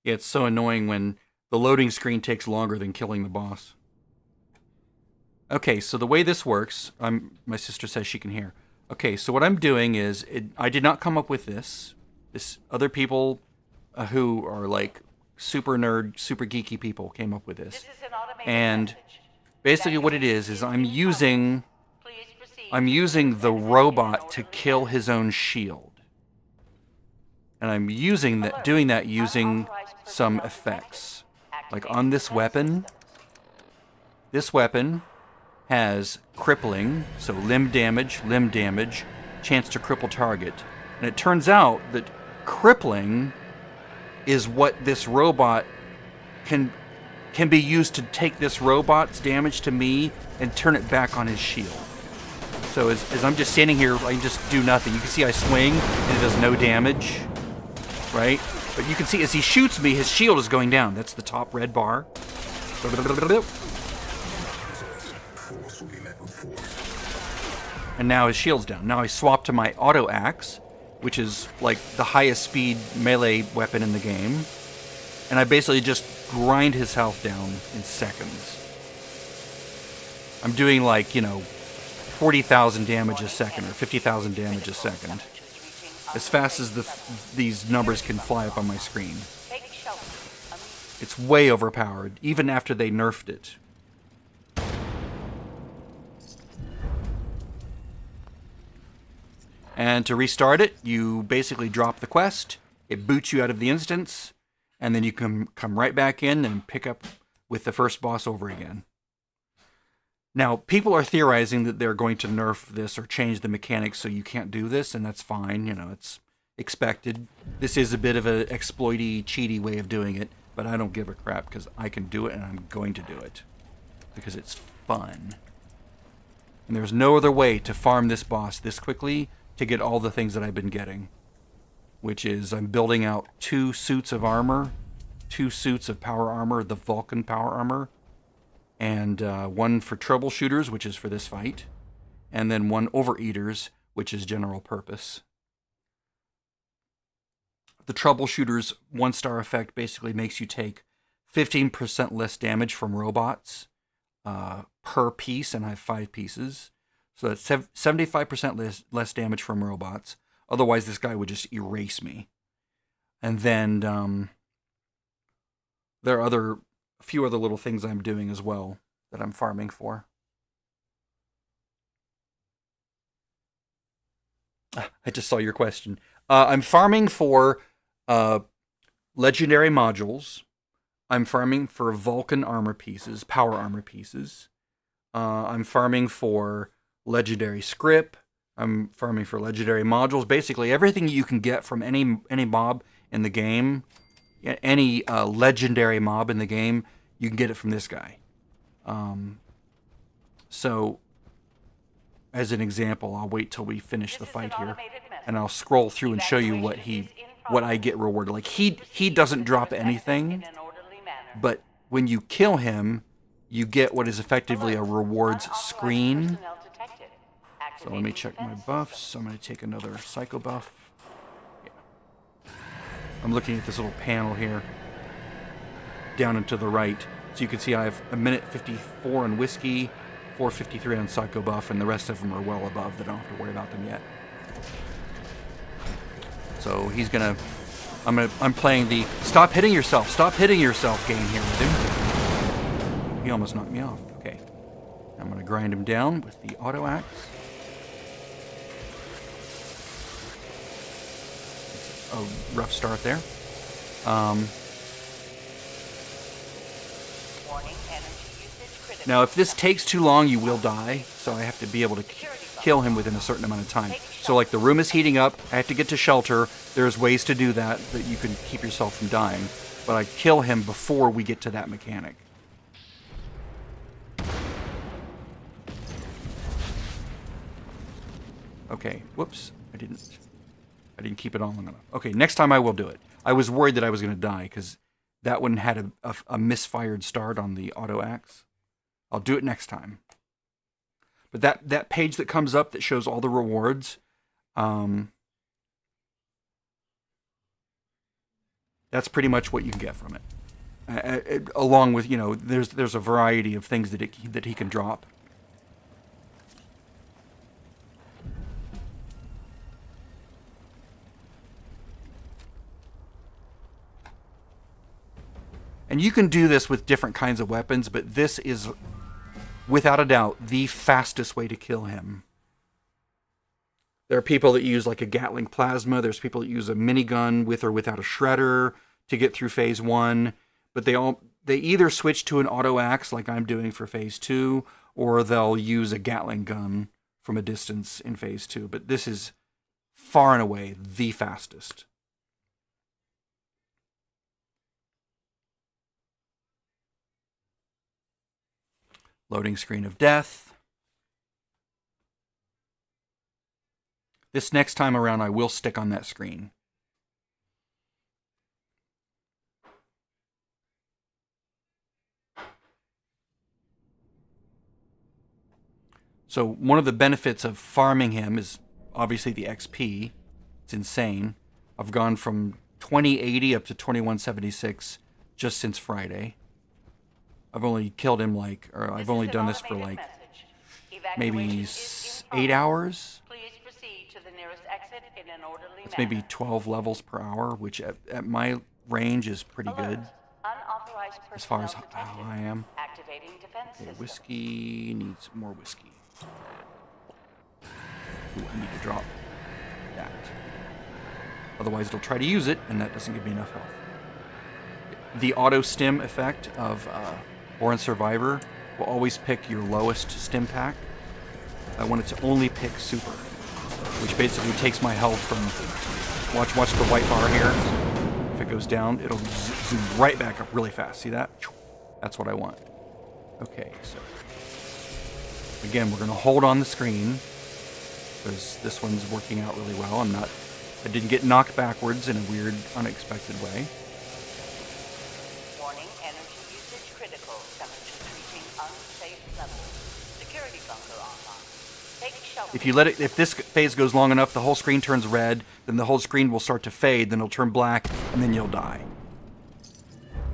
Yeah, it's so annoying when the loading screen takes longer than killing the boss. Okay, so the way this works, my sister says she can hear. Okay, so what I'm doing is, I did not come up with this. This other people who are like super nerd, super geeky people came up with this. This is an automated And message. basically what it is I'm using Please proceed I'm to using Nearest the Exit in an robot to orderly kill manner. his own shield. And I'm using that, doing that using some effects. Like on this weapon, this weapon has crippling, so limb damage, chance to cripple target. And it turns out that crippling is what this robot can be used to take this robot's damage to me and turn it back on his shield. So as I'm just standing here, I can just do nothing. You can see I swing and it does no damage, right? But you can see as he shoots me, his shield is going down. That's the top red bar. Force will be met with force. And now his shield's down. Now I swap to my auto axe, which is like the highest speed melee weapon in the game. And I basically just grind his health down in seconds. I'm doing like, 40,000 damage a second or 50,000 damage a second. As fast as these numbers can fly up on my screen. Take shelter. It's way overpowered, even after they nerfed it. And to restart it, you basically drop the quest, it boots you out of the instance, and then you can come right back in and pick up with the first boss over again. Now, people are theorizing that they're going to nerf this or change the mechanics so you can't do this, and that's fine, it's expected. This is a bit of an exploity, cheaty way of doing it, but I don't give a crap because I can do it and I'm going to do it. Because it's fun. And there's no other way to farm this boss this quickly to get all the things that I've been getting. Which is, I'm building out 2 suits of armor, 2 suits of power armor, the Vulcan power armor, and 1 for troubleshooters, which is for this fight, and then 1 overeaters, which is general purpose. The troubleshooters 1-star effect basically makes you take 15% less damage from robots per piece, and I have 5 pieces. So that's 75% less damage from robots. Otherwise, this guy would just erase me. And then there are a few other little things I'm doing as well that I'm farming for. I just saw your question. I'm farming for legendary modules. I'm farming for Vulcan armor pieces, power armor pieces. I'm farming for legendary script. I'm farming for legendary modules. Basically, everything you can get from any mob in the game, any legendary mob in the game, you can get it from this guy. So, as an example, I'll wait till we finish the fight here, and I'll scroll through and show you what I get rewarded. Like he doesn't drop anything, but when you kill him, you get what is effectively a rewards Unauthorized screen. personnel detected. So let me Activating check my defense buffs. system. I'm going to take another psycho buff. Yeah. I'm looking at this little panel here, down and to the right. So you can see I have a minute 54 on whiskey, 453 on psycho buff, and the rest of them are well above that I don't have to worry about them yet. So he's gonna, I'm playing the stop hitting yourself game here with him. He almost knocked me off. Okay. I'm gonna grind him down with the auto axe. It's a rough start there. Warning, energy usage critical. Now, if this takes too long, you will die. So I have to be able to kill him within a certain amount of time. So, like, the room is heating up. I have to get to shelter. There's ways to do that you can keep yourself from dying. But I kill him before we get to that mechanic. Okay. Whoops. I didn't keep it on long enough. Okay. Next time I will do it. I was worried that I was going to die because that one had a misfired start on the auto axe. I'll do it next time. But that page that comes up that shows all the rewards, that's pretty much what you can get from it. Along with, there's a variety of things that he can drop. And you can do this with different kinds of weapons, but this is, without a doubt, the fastest way to kill him. There are people that use like a Gatling plasma. There's people that use a minigun with or without a shredder to get through phase 1. But they either switch to an auto axe like I'm doing for phase 2, or they'll use a Gatling gun from a distance in phase 2. But this is far and away the fastest. Loading screen of death. This next time around, I will stick on that screen. So one of the benefits of farming him is obviously the XP. It's insane. I've gone from 2080 up to 2176 just since Friday. I've only killed him I've only done this for like maybe 8 hours. Please proceed to the nearest exit in an orderly It's maybe manner. 12 levels per hour, which at my range is pretty good Unauthorized as far as personnel how detected. I am. Activating defense Okay, system. whiskey needs more whiskey. Ooh, I need to drop that. Otherwise, it'll try to use it, and that doesn't give me enough health. The auto stim effect of Bourne Survivor will always pick your lowest stim pack. I want it to only pick super, which basically takes my health from, watch the white bar here. If it goes down, it'll zoom right back up really fast. See that? That's what I want. Okay, so again, we're going to hold on the screen because this one's working out really well. I didn't get knocked backwards in a weird, unexpected way. Warning, energy usage critical. Temperatures reaching unsafe levels. Security bunker online. Take shelter. If this phase goes long enough, the whole screen turns red, then the whole screen will start to fade, then it'll turn black, and then you'll die.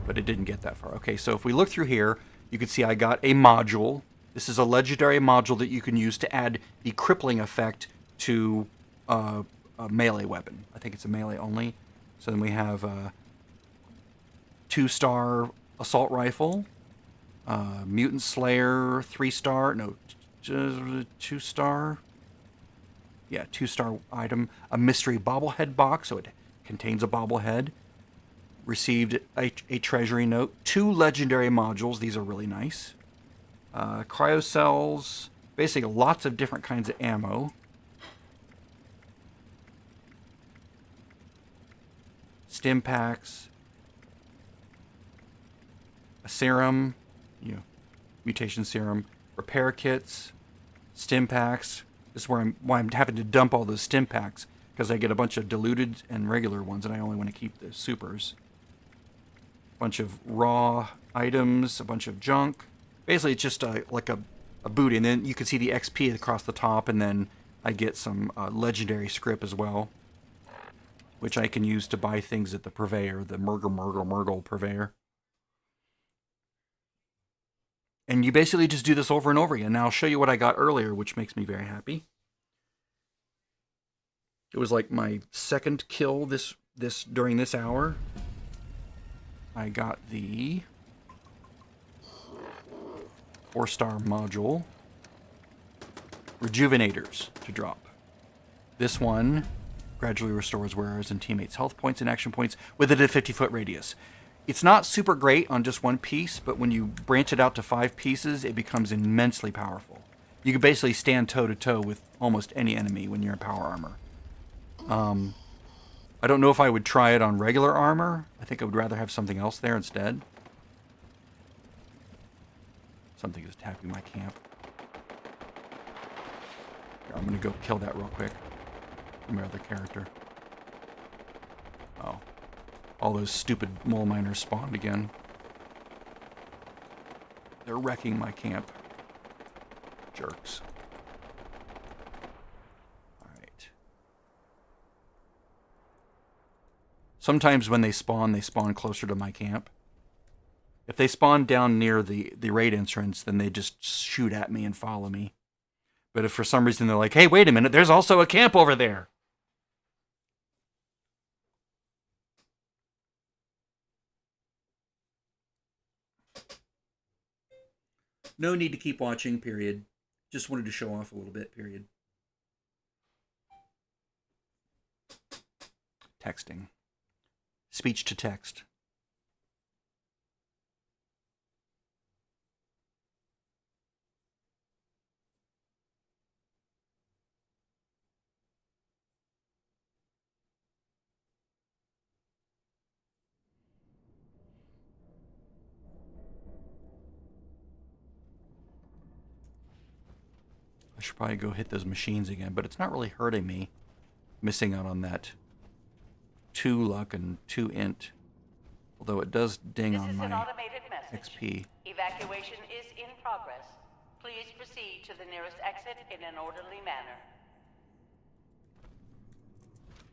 But it didn't get that far. Okay, so if we look through here, you can see I got a module. This is a legendary module that you can use to add the crippling effect to a melee weapon. I think it's a melee only. So then we have a 2-star assault rifle, Mutant Slayer 3-star, no, 2-star. Yeah, 2-star item. A mystery bobblehead box, so it contains a bobblehead. Received a treasury note. 2 legendary modules. These are really nice. Cryocells. Basically, lots of different kinds of ammo. Stim packs. A serum. Mutation serum. Repair kits. Stim packs. This is why I'm having to dump all those stim packs, because I get a bunch of diluted and regular ones, and I only want to keep the supers. bunch of raw items, a bunch of junk. Basically, it's just like a booty, and then you can see the XP across the top, and then I get some legendary script as well, which I can use to buy things at the purveyor, the Murgle purveyor. And you basically just do this over and over again. Now I'll show you what I got earlier, which makes me very happy. It was like my second kill this during this hour. I got the 4-star module Rejuvenators to drop. This one gradually restores wearers and teammates' health points and action points within a 50-foot radius. It's not super great on just one piece, but when you branch it out to 5 pieces, it becomes immensely powerful. You can basically stand toe-to-toe with almost any enemy when you're in power armor. I don't know if I would try it on regular armor. I think I would rather have something else there instead. Something is attacking my camp. Here, I'm going to go kill that real quick. My other character. Oh. All those stupid mole miners spawned again. They're wrecking my camp. Jerks. Alright. Sometimes when they spawn closer to my camp. If they spawn down near the raid entrance, then they just shoot at me and follow me. But if for some reason they're like, hey, wait a minute, there's also a camp over there. No need to keep watching, period. Just wanted to show off a little bit, period. Texting. Speech to text. I should probably go hit those machines again, but it's not really hurting me. Missing out on that 2 luck and 2 int. Although it does ding This on is my an automated message. XP. Evacuation is in progress. Please proceed to the nearest exit in an orderly manner.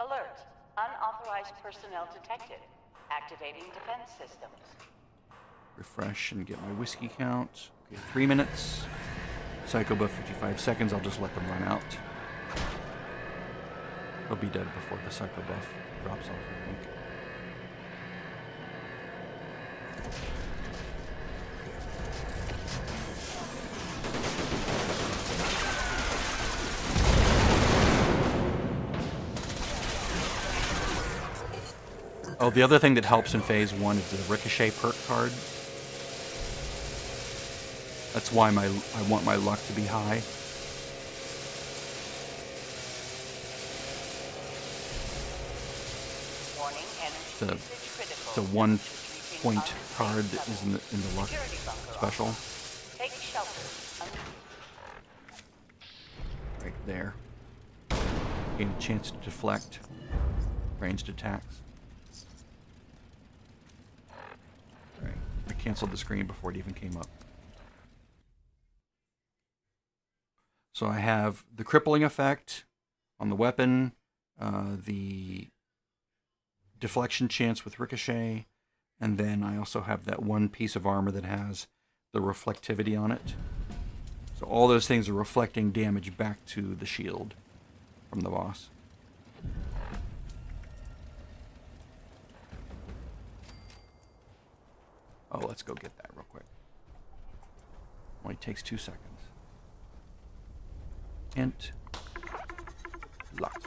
Alert. Unauthorized personnel detected. Activating defense systems. Refresh and get my whiskey count. Okay, 3 minutes. Psycho buff 55 seconds. I'll just let them run out. They'll be dead before the psycho buff drops off, I think. Oh, the other thing that helps in Phase 1 is the Ricochet perk card. That's why I want my luck to be high. Warning, energy usage critical. It's a 1-point card that is in the luck Security bunker special. offline. Take shelter. Right there. Gain a chance to deflect ranged attacks. Right. I canceled the screen before it even came up. So I have the crippling effect on the weapon, the deflection chance with Ricochet, and then I also have that 1 piece of armor that has the reflectivity on it. So all those things are reflecting damage back to the shield from the boss. Oh, let's go get that real quick. Only takes 2 seconds. Int. Luck.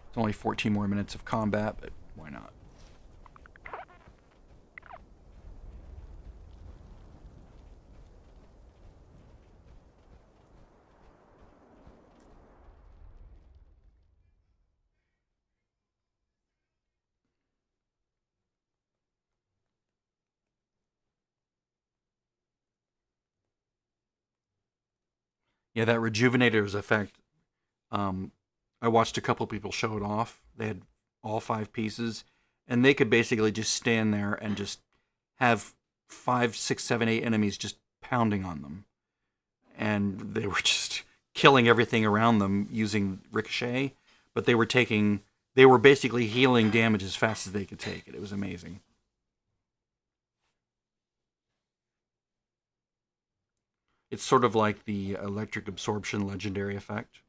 It's only 14 more minutes of combat, but why not? Yeah, that Rejuvenator's effect, I watched a couple people show it off. They had all 5 pieces, and they could basically just stand there and just have 5, 6, 7, 8 enemies just pounding on them. And they were just killing everything around them using ricochet, but they were basically healing damage as fast as they could take it. It was amazing. It's sort of like the electric absorption legendary effect,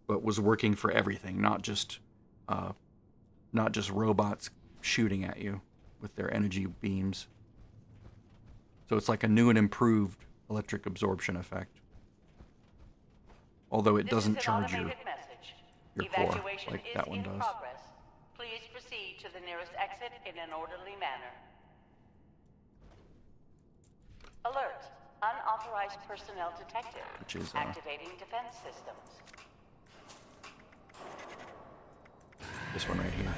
but was working for everything, not just robots shooting at you with their energy beams. So it's like a new and improved electric absorption effect. Although it doesn't charge your core Evacuation like is that one in does. progress. Please proceed to the nearest exit in an orderly manner. Alert. Unauthorized personnel detected. Which is, activating defense systems. This one right here.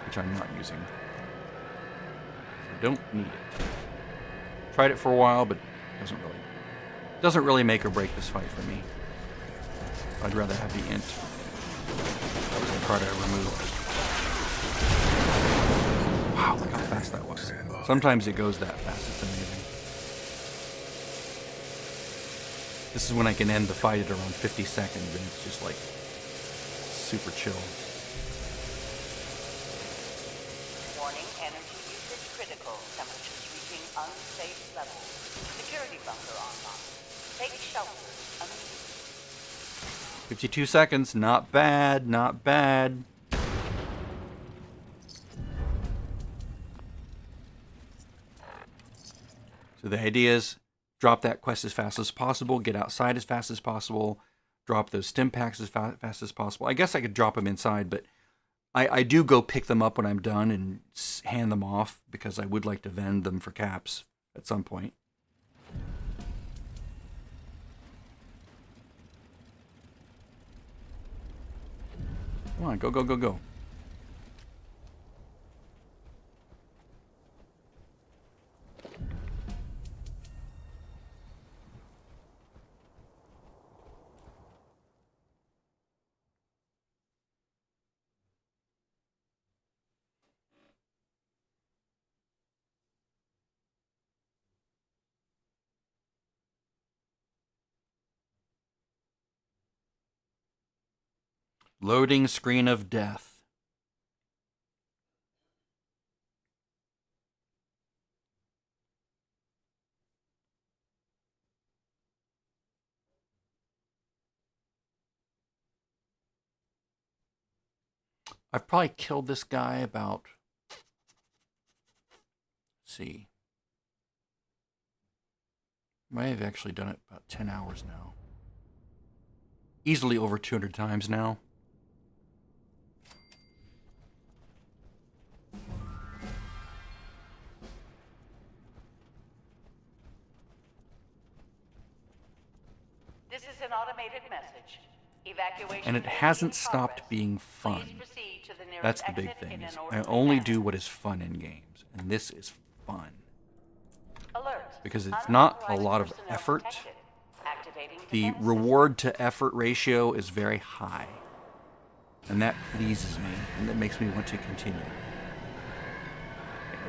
Which I'm not using. I don't need it. Tried it for a while, but doesn't really make or break this fight for me. I'd rather have the int. That was try to remove. Wow, look how fast that was. Sometimes it goes that fast, it's amazing. This is when I can end the fight at around 50 seconds, and it's just like super chill. Warning, energy usage critical. Temperatures reaching unsafe levels. Security bunker online. Take shelter immediately. 52 seconds, not bad, not bad. So the idea is drop that quest as fast as possible, get outside as fast as possible, drop those stim packs as fast as possible. I guess I could drop them inside, but I do go pick them up when I'm done and hand them off because I would like to vend them for caps at some point. Come on, go, go, go, go. Loading screen of death. I've probably killed this guy about, let's see. Might have actually done it about 10 hours now. Easily over 200 times now. This is an automated message. Evacuation And it is in hasn't stopped progress. being Please fun. proceed to the nearest That's the big exit thing. in Is an I orderly only manner. do what is fun in games, and this is fun. Alert. Because it's not a Unauthorized lot of personnel effort. detected. Activating The defense reward to effort ratio is very high. And that pleases me, and that makes me want to continue. Okay,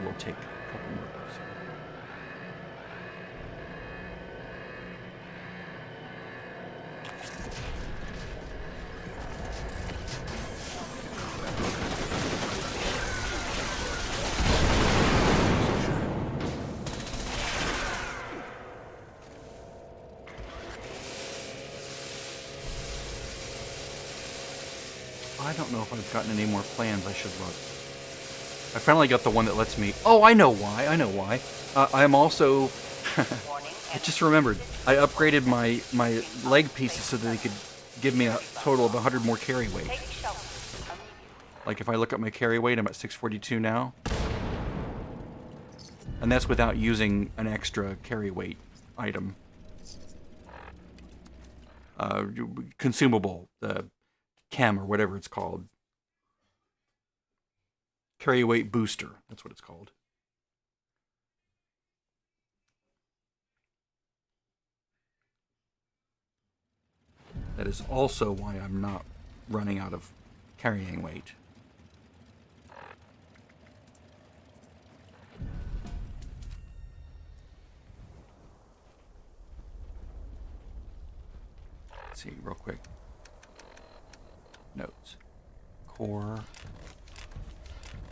we'll take a couple more of those here. I don't know if I've gotten any more plans. I should look. I finally got the one that lets me... Oh, I know why. I know why. I'm also... Warning. I just remembered. I upgraded my leg pieces so that they could give me a total of 100 more carry weight. Take shelter immediately. Like if I look at my carry weight, I'm at 642 now. And that's without using an extra carry weight item. Consumable. The chem or whatever it's called. Carry weight booster. That's what it's called. That is also why I'm not running out of carrying weight. Let's see real quick. Notes. Core.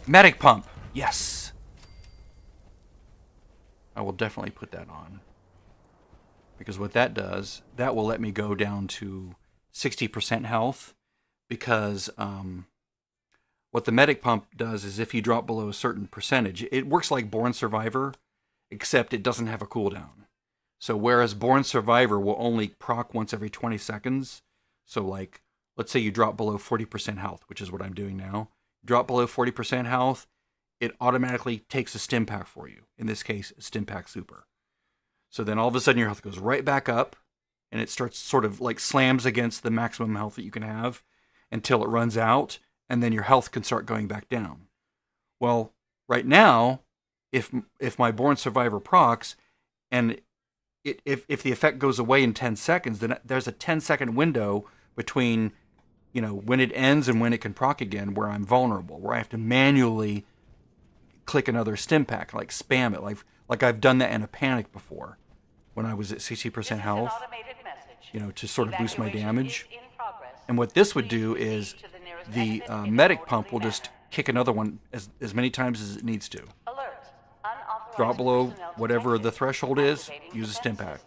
Medic pump. Yes. I will definitely put that on. Because what that does, that will let me go down to 60% health. Because what the medic pump does is if you drop below a certain percentage, it works like Born Survivor, except it doesn't have a cooldown. So whereas Born Survivor will only proc once every 20 seconds, so like, let's say you drop below 40% health, which is what I'm doing now. Drop below 40% health, it automatically takes a stim pack for you. In this case, a stim pack super. So then all of a sudden your health goes right back up, and it starts sort of like slams against the maximum health that you can have until it runs out, and then your health can start going back down. Well, right now, if my Born Survivor procs, and if the effect goes away in 10 seconds, then there's a 10-second window between, you know, when it ends and when it can proc again, where I'm vulnerable, where I have to manually click another stim pack, like spam it, like I've done that in a panic before, when I was at 60% health, you know, to sort of boost my damage. And what this would do is the medic pump will just kick another one as many times as it needs to. Drop below whatever the threshold is, use a stim pack.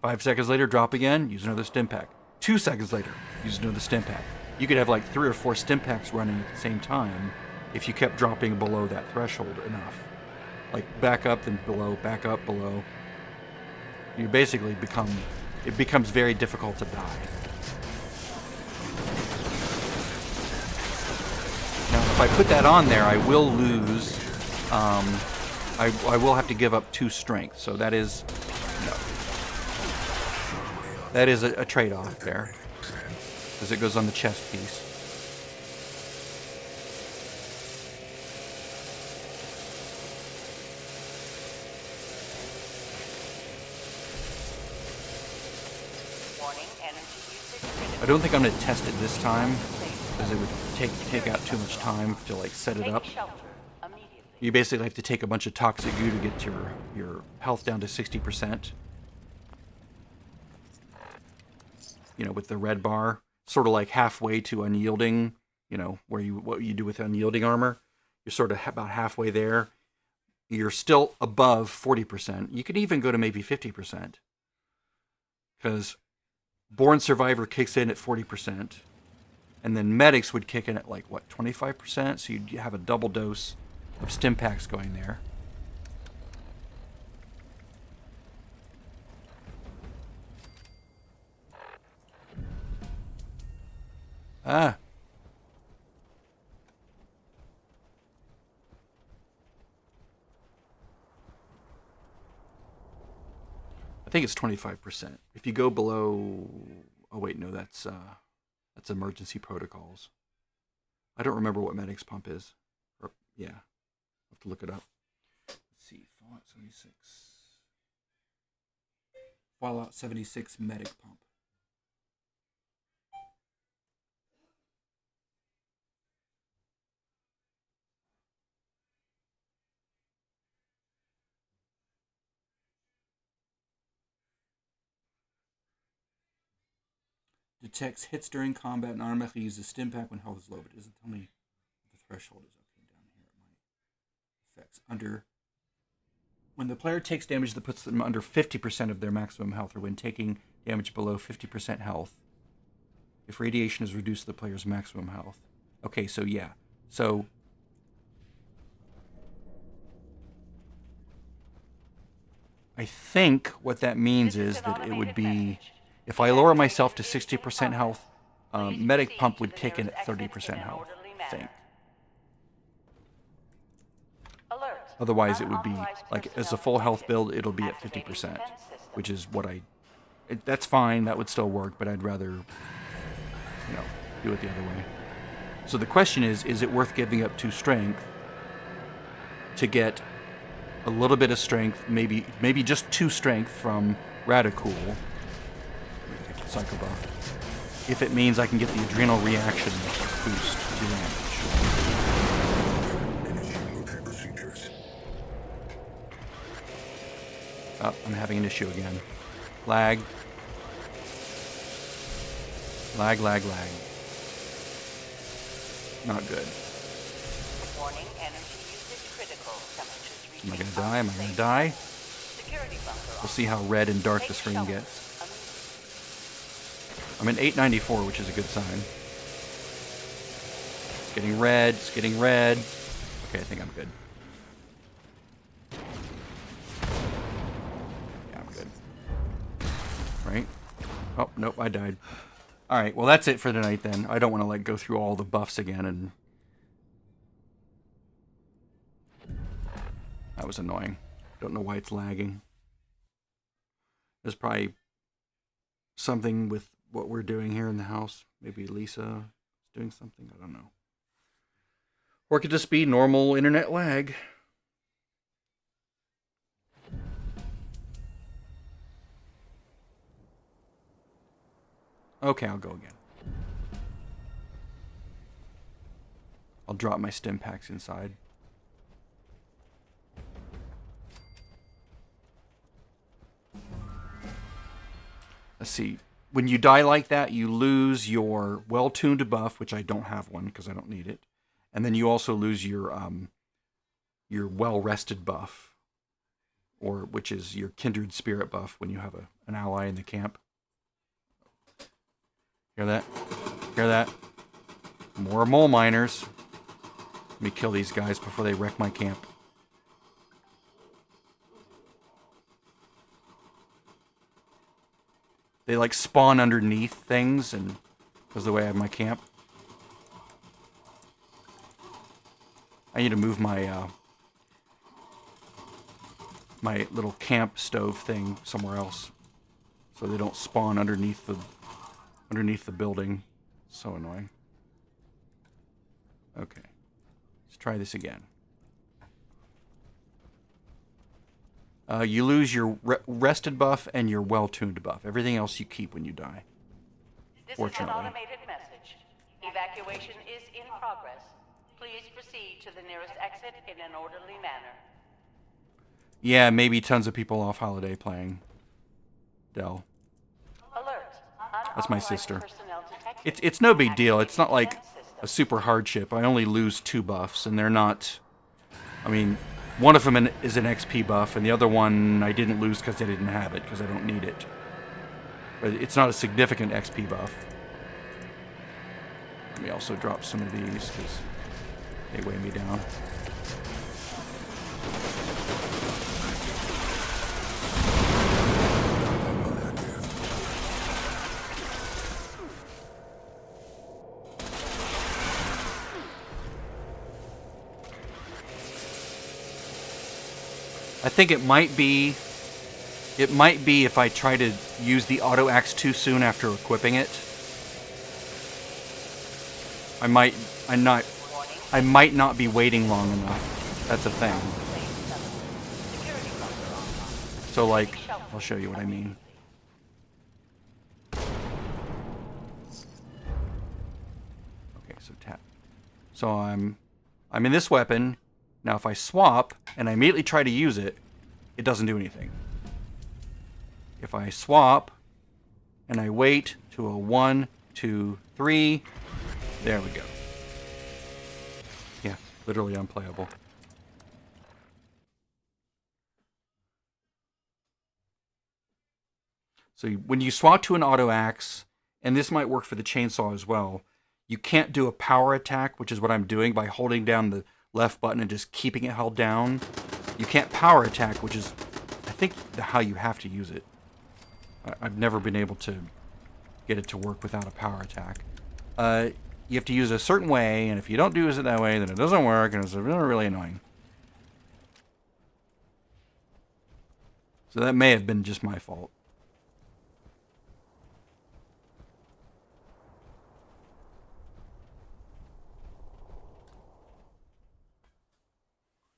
5 seconds later, drop again, use another stim pack. 2 seconds later, use another stim pack. You could have like 3 or 4 stim packs running at the same time if you kept dropping below that threshold enough. Like back up, then below, back up, below. You basically it becomes very difficult to die. Now, if I put that on there, I will lose. I will have to give up 2 strength, so that is a trade-off there, because it goes on the chest piece. I don't think I'm going to test it this time, because it would take out too much time to like set it up. You basically have to take a bunch of toxic goo to get your health down to 60%. You know, with the red bar, sort of like halfway to unyielding. You know, what you do with unyielding armor, you're sort of about halfway there. You're still above 40%. You could even go to maybe 50%, because Born Survivor kicks in at 40%, and then medics would kick in at like what, 25%. So you'd have a double dose of stim packs going there. Ah. I think it's 25%. If you go below, oh wait, no, that's emergency protocols. I don't remember what medic's pump is. Or, yeah, I'll have to look it up. Let's see, Fallout 76. Fallout 76 medic pump. Detects hits during combat and automatically uses stim pack when health is low, but it doesn't tell me what the threshold is. Okay, down here at my effects. When the player takes damage that puts them under 50% of their maximum health, or when taking damage below 50% health, if radiation is reduced to the player's maximum health. Okay, so yeah. So I think what that means is that it would be, if I lower myself to 60% health, medic pump would kick in at 30% health, I think. Otherwise, it would be, like, as a full health build, it'll be at 50%, which is what that's fine, that would still work, but I'd rather, you know, do it the other way. So the question is it worth giving up 2 strength to get a little bit of strength, maybe just 2 strength from Radicool, Psycho Buff, if it means I can get the adrenal reaction boost to damage. Initiating repair procedures. Oh, I'm having an issue again. Lag. Lag, lag, lag. Not good. Warning, energy usage critical. Temperatures Am I reaching gonna die? Am I gonna unsafe. die? Security bunker We'll on. see how red and dark the Take screen shelter gets. immediately. I'm at 894, which is a good sign. It's getting red. It's getting red. Okay, I think I'm good. Yeah, I'm good. Right? Oh, nope, I died. Alright, well that's it for tonight then. I don't want to like go through all the buffs again and... That was annoying. Don't know why it's lagging. There's probably something with what we're doing here in the house. Maybe Lisa is doing something. I don't know. Or it could just be normal internet lag. Okay, I'll go again. I'll drop my stim packs inside. Let's see. When you die like that, you lose your well-tuned buff, which I don't have one because I don't need it. And then you also lose your well-rested buff, or which is your kindred spirit buff when you have an ally in the camp. Hear that? Hear that? More mole miners. Let me kill these guys before they wreck my camp. They like spawn underneath things, and because the way I have my camp. I need to move my my little camp stove thing somewhere else, so they don't spawn underneath the building. So annoying. Okay, let's try this again. You lose your rested buff and your well-tuned buff. Everything else you keep when you die. This is an Fortunately. automated message. Evacuation is in progress. Please proceed to the nearest exit in an orderly manner. Yeah, maybe tons of people off holiday playing Dell. Alert. That's my Unauthorized sister. personnel detected. It's no big deal. It's not like Defense system. a super hardship. I only lose 2 buffs, and they're not... I mean, one of them is an XP buff, and the other one I didn't lose because I didn't have it, because I don't need it. But it's not a significant XP buff. Let me also drop some of these, because they weigh me down. I think it might be if I try to use the auto axe too soon after equipping it. I might not be waiting long enough. That's a thing. Security bunker online. So like, I'll show you what I mean. Okay, so tap. So I'm in this weapon. Now if I swap and I immediately try to use it, it doesn't do anything. If I swap and I wait to a 1, 2, 3, there we go. Yeah, literally unplayable. So when you swap to an auto axe, and this might work for the chainsaw as well, you can't do a power attack, which is what I'm doing by holding down the left button and just keeping it held down. You can't power attack, which is, I think, how you have to use it. I've never been able to get it to work without a power attack. You have to use it a certain way, and if you don't do it that way, then it doesn't work, and it's really annoying. So that may have been just my fault.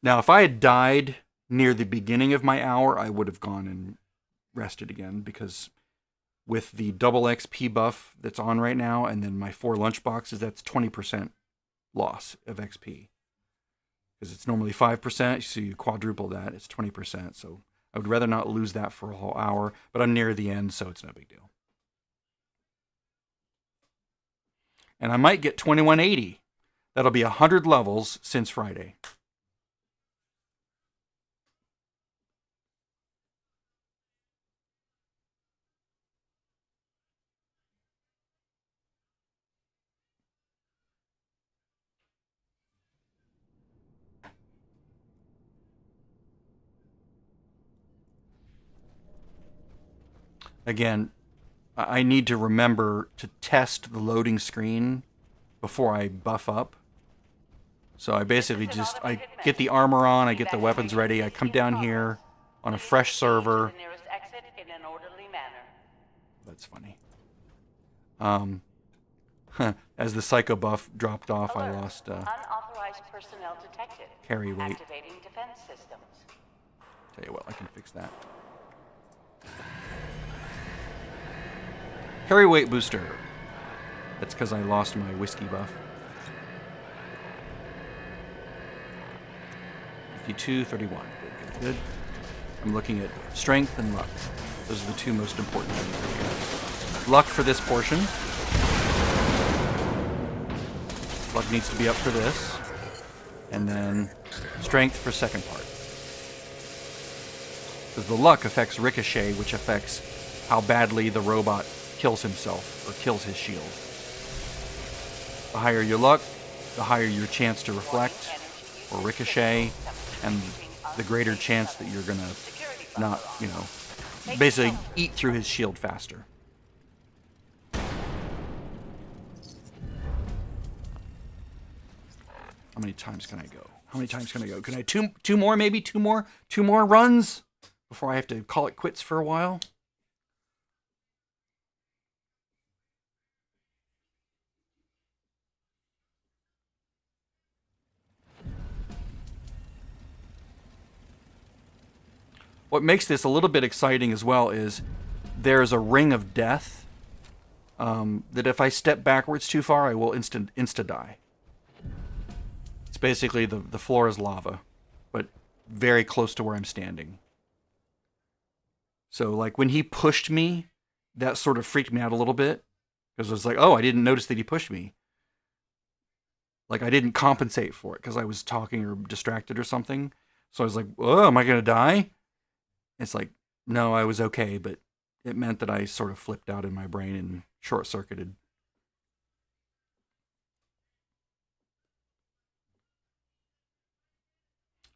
Now, if I had died near the beginning of my hour, I would have gone and rested again, because with the double XP buff that's on right now, and then my 4 lunchboxes, that's 20% loss of XP. Because it's normally 5%, so you quadruple that, it's 20%. So I would rather not lose that for a whole hour, but I'm near the end, so it's no big deal. And I might get 2180. That'll be 100 levels since Friday. Again, I need to remember to test the loading screen before I buff up. So I basically just, I get the armor on, I get the weapons ready, I come down here on a fresh server. That's funny. As the psycho buff dropped off, I lost Unauthorized personnel detected. carry weight. Activating defense systems. Tell you what, I can fix that. Carry weight booster. That's because I lost my whiskey buff. 52, 31. Good, good, good. I'm looking at strength and luck. Those are the two most important things here. Luck for this portion. Luck needs to be up for this. And then strength for second part. Because the luck affects ricochet, which affects how badly the robot kills himself or kills his shield. The higher your luck, the higher your chance to reflect or ricochet, and the greater chance that you're gonna not, you know, basically eat through his shield faster. How many times can I go? How many times can I go? Can I two more, maybe two more runs before I have to call it quits for a while? What makes this a little bit exciting as well is there's a ring of death that if I step backwards too far, I will insta-die. It's basically the floor is lava, but very close to where I'm standing. So like when he pushed me, that sort of freaked me out a little bit because I was like, oh, I didn't notice that he pushed me. Like I didn't compensate for it because I was talking or distracted or something. So I was like, oh, am I going to die? It's like, no, I was okay, but it meant that I sort of flipped out in my brain and short-circuited.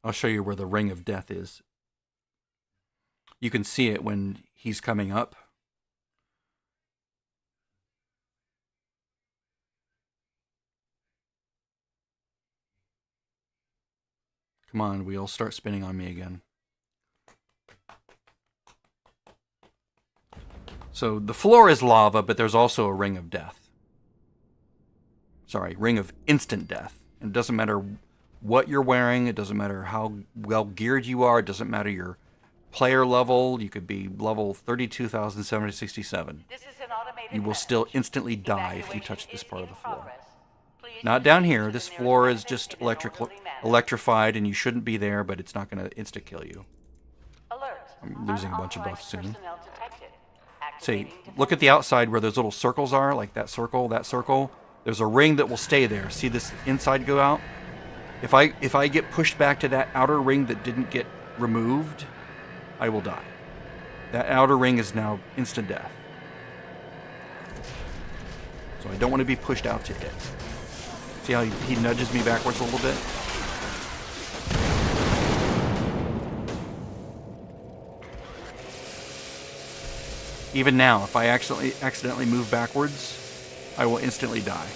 I'll show you where the ring of death is. You can see it when he's coming up. Come on, wheel, start spinning on me again. So the floor is lava, but there's also a ring of death. Sorry, ring of instant death. And it doesn't matter what you're wearing. It doesn't matter how well geared you are. It doesn't matter your player level. You could be level 32,767. You will still instantly die if you touch this part of the floor. Not down here. This floor is just electrified, and you shouldn't be there, but it's not going to insta-kill you. I'm losing a bunch of buffs soon. See, look at the outside where those little circles are, like that circle, that circle. There's a ring that will stay there. See this inside go out? If I get pushed back to that outer ring that didn't get removed, I will die. That outer ring is now instant death. So I don't want to be pushed out to it. See how he nudges me backwards a little bit? Even now, if I accidentally move backwards, I will instantly die.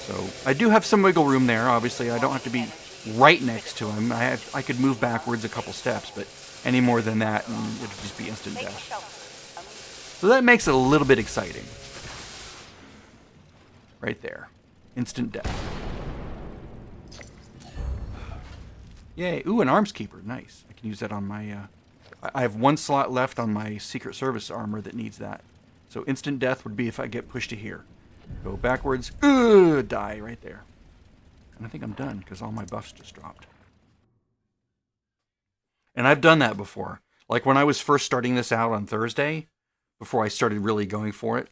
So I do have some wiggle room there. Obviously, I don't have to be right next to him. I could move backwards a couple steps, but any more than that, and it would just be instant death. So that makes it a little bit exciting. Right there. Instant death. Yay. Ooh, an arms keeper. Nice. I can use that on my I have one slot left on my Secret Service armor that needs that. So instant death would be if I get pushed to here. Go backwards, die right there. And I think I'm done because all my buffs just dropped. And I've done that before. Like when I was first starting this out on Thursday, before I started really going for it,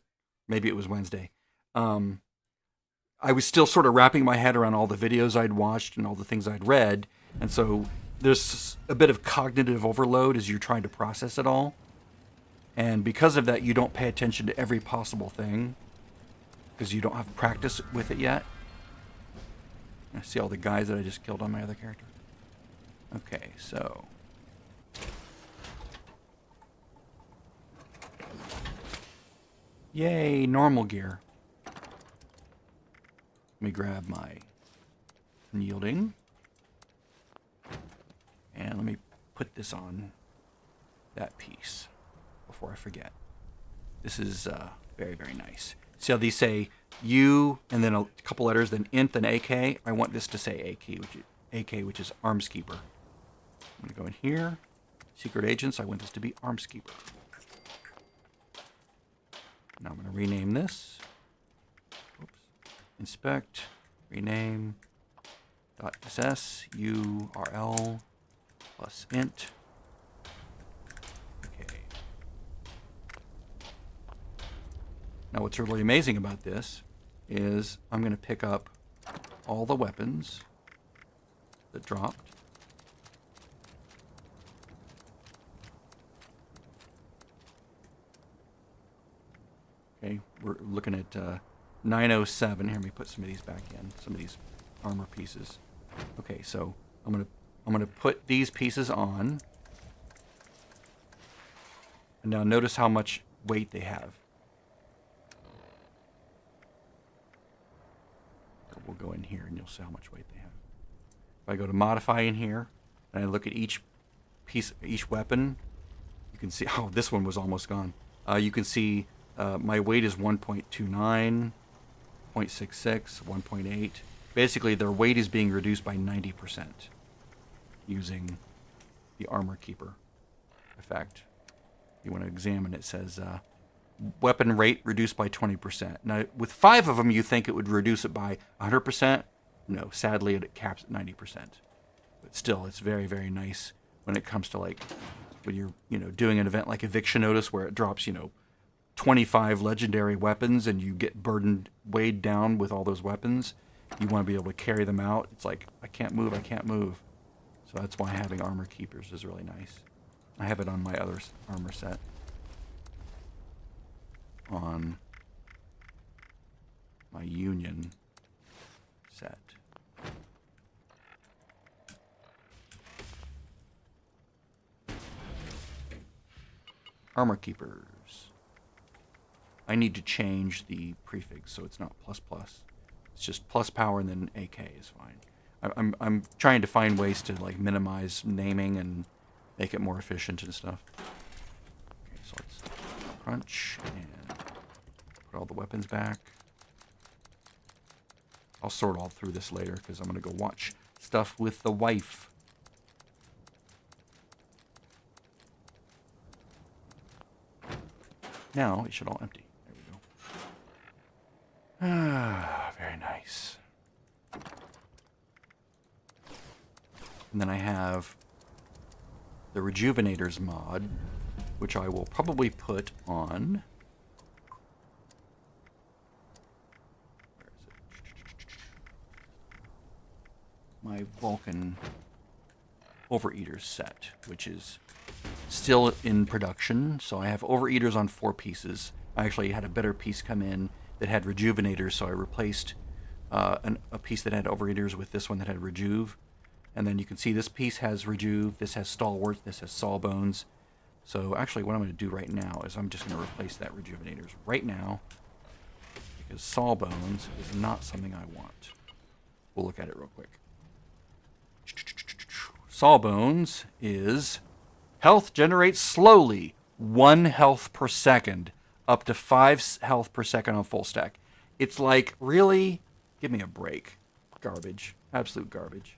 maybe it was Wednesday, I was still sort of wrapping my head around all the videos I'd watched and all the things I'd read. And so there's a bit of cognitive overload as you're trying to process it all. And because of that, you don't pay attention to every possible thing because you don't have practice with it yet. I see all the guys that I just killed on my other character. Okay, so... Yay, normal gear. Let me grab my unyielding. And let me put this on that piece before I forget. This is very, very nice. See how these say U and then a couple letters, then int, then AK? I want this to say AK, which is Arms Keeper. I'm going to go in here. Secret Agents, I want this to be Arms Keeper. Now I'm going to rename this. Oops. Inspect, rename, .ss, URL, plus int. Okay. Now what's really amazing about this is I'm going to pick up all the weapons that dropped. Okay, we're looking at 907. Here, let me put some of these back in. Some of these armor pieces. Okay, so I'm gonna put these pieces on. And now notice how much weight they have. We'll go in here and you'll see how much weight they have. If I go to modify in here and I look at each piece, each weapon, you can see. Oh, this one was almost gone. You can see. My weight is 1.29, 0.66, 1.8. Basically, their weight is being reduced by 90% using the Armor Keeper effect. You want to examine it, says weapon rate reduced by 20%. Now, with 5 of them, you think it would reduce it by 100%. No, sadly, it caps at 90%. But still, it's very, very nice when it comes to like when you're doing an event like Eviction Notice where it drops 25 legendary weapons and you get weighed down with all those weapons. You want to be able to carry them out. It's like, I can't move. So that's why having Armor Keepers is really nice. I have it on my other armor set. On my Union set. Armor Keepers. I need to change the prefix so it's not ++. It's just plus power and then AK is fine. I'm trying to find ways to like minimize naming and make it more efficient and stuff. Okay, so let's crunch and put all the weapons back. I'll sort all through this later because I'm going to go watch stuff with the wife. Now it should all empty. There we go. Ah, very nice. And then I have the Rejuvenators mod, which I will probably put on. Where is it? My Vulcan Overeaters set, which is still in production. So I have Overeaters on 4 pieces. I actually had a better piece come in that had Rejuvenators, so I replaced a piece that had Overeaters with this one that had Rejuve. And then you can see this piece has Rejuve, this has Stalwart, this has Sawbones. So actually what I'm going to do right now is I'm just going to replace that Rejuvenators right now, because Sawbones is not something I want. We'll look at it real quick. Sawbones is health generates slowly, 1 health per second, up to 5 health per second on full stack. It's like, really? Give me a break. Garbage. Absolute garbage.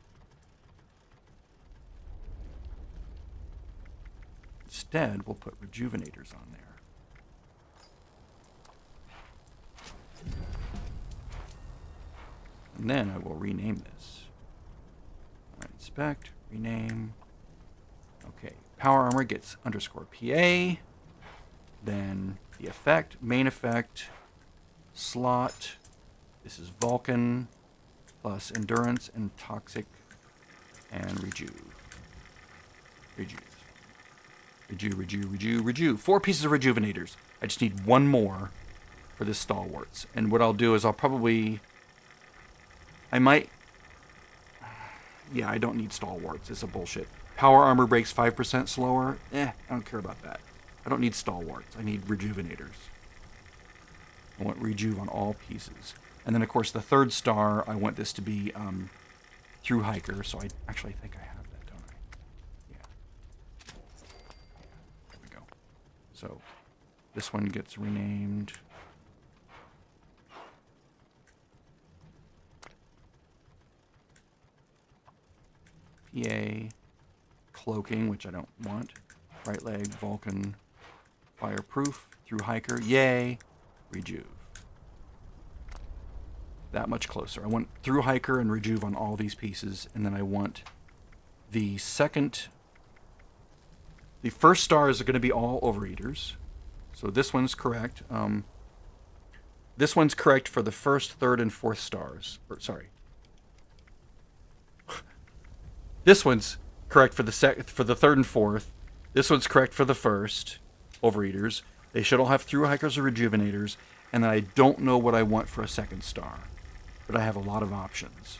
instead we'll put rejuvenators on there. And then I will rename this. Alright, inspect, rename. Okay, power armor gets underscore PA. Then the effect, main effect, slot. This is Vulcan plus endurance and toxic and rejuve. Rejuve. 4 pieces of rejuvenators. I just need 1 more for this stalwarts. And what I'll do is I'll probably... I might... Yeah, I don't need stalwarts. It's a bullshit. Power armor breaks 5% slower. I don't care about that. I don't need stalwarts. I need rejuvenators. I want rejuve on all pieces. And then, of course, the 3rd star, I want this to be through hiker. So I actually think I have that, don't I? Yeah. There we go. So this one gets renamed. PA, cloaking, which I don't want. Right leg, Vulcan, fireproof, through hiker, yay, rejuve. That much closer. I want through hiker and rejuve on all these pieces, and then I want the first stars are going to be all overeaters. So this one's correct. This one's correct for the 1st, 3rd, and 4th stars. Sorry. This one's correct for the 3rd and 4th. This one's correct for the 1st, overeaters. They should all have through hikers or rejuvenators. And then I don't know what I want for a 2nd star, but I have a lot of options.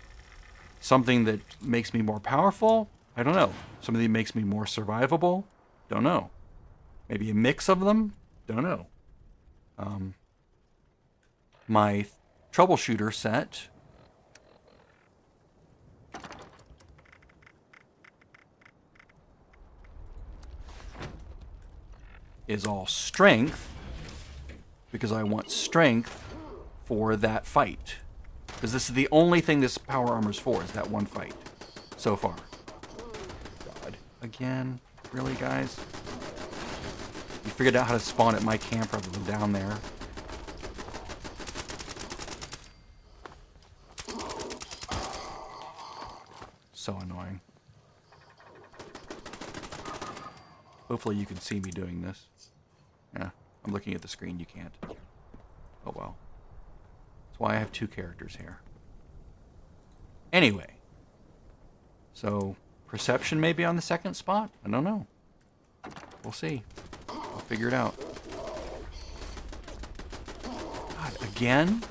Something that makes me more powerful? I don't know. Something that makes me more survivable? Don't know. Maybe a mix of them? Don't know. My troubleshooter set is all strength, because I want strength for that fight. Because this is the only thing this power armor's for, is that one fight so far. God. Again? Really, guys? You figured out how to spawn at my camp rather than down there. So annoying. Hopefully you can see me doing this. Yeah, I'm looking at the screen, you can't. Oh well. That's why I have 2 characters here. Anyway. So, perception may be on the 2nd spot? I don't know. We'll see. I'll figure it out. God, again?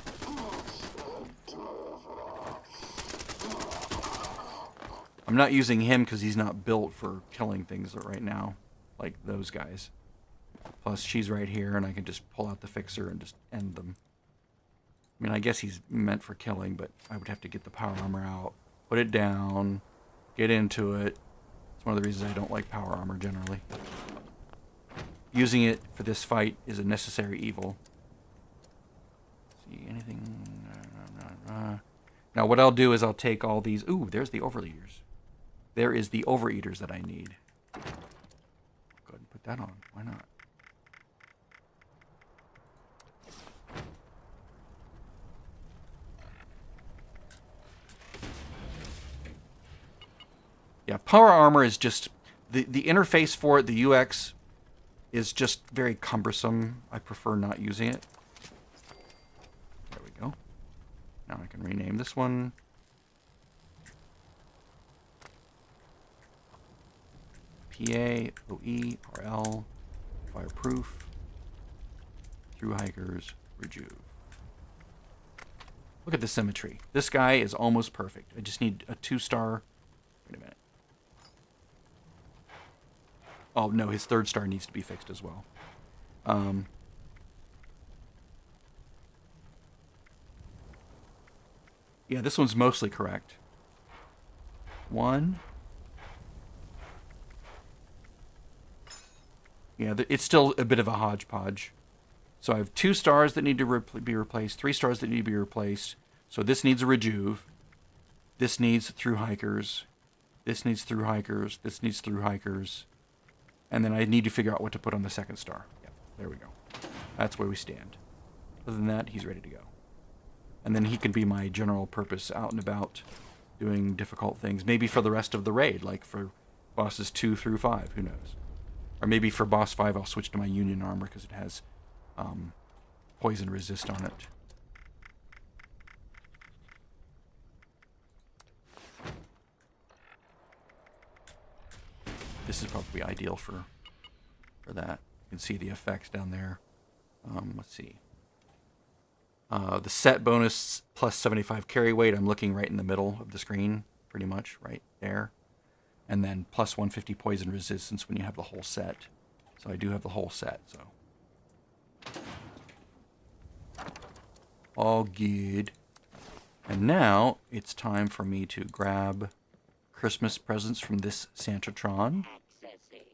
I'm not using him because he's not built for killing things right now. Like those guys. Plus, she's right here, and I can just pull out the fixer and just end them. I mean, I guess he's meant for killing, but I would have to get the power armor out, put it down, get into it. It's one of the reasons I don't like power armor generally. Using it for this fight is a necessary evil. Let's see, anything? Now, what I'll do is I'll take all these. Ooh, there's the overeaters. There is the overeaters that I need. Go ahead and put that on. Why not? Yeah, power armor is just... The interface for it, the UX, is just very cumbersome. I prefer not using it. There we go. Now I can rename this one. PA, OE, RL, fireproof, through hikers, rejuve. Look at the symmetry. This guy is almost perfect. I just need a 2-star. Wait a minute. Oh, no, his 3rd star needs to be fixed as well. Yeah, this one's mostly correct. 1. Yeah, it's still a bit of a hodgepodge. So I have 2 stars that need to be replaced, 3 stars that need to be replaced. So this needs a rejuve. This needs through hikers. This needs through hikers. This needs through hikers. And then I need to figure out what to put on the second star. Yep, there we go. That's where we stand. Other than that, he's ready to go. And then he can be my general purpose out and about doing difficult things. Maybe for the rest of the raid, like for bosses 2 through 5, who knows. Or maybe for boss 5 I'll switch to my Union armor because it has poison resist on it. This is probably ideal for that. You can see the effects down there. Let's see. The set bonus plus 75 carry weight, I'm looking right in the middle of the screen, pretty much, right there. And then plus 150 poison resistance when you have the whole set. So I do have the whole set, so. All good. And now it's time for me to grab Christmas presents from this Santatron. Accessing.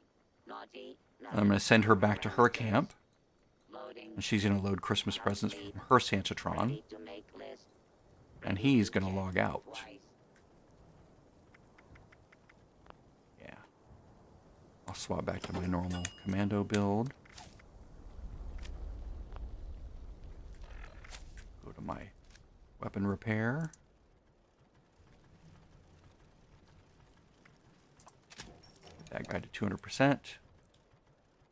Naughty. And I'm going to send her back to her camp. Loading. And she's going to load Christmas presents from her Santatron. Ready to make list. And he's going to log out. Twice. Yeah. I'll swap back to my normal commando build. Go to my weapon repair. Get that guy to 200%.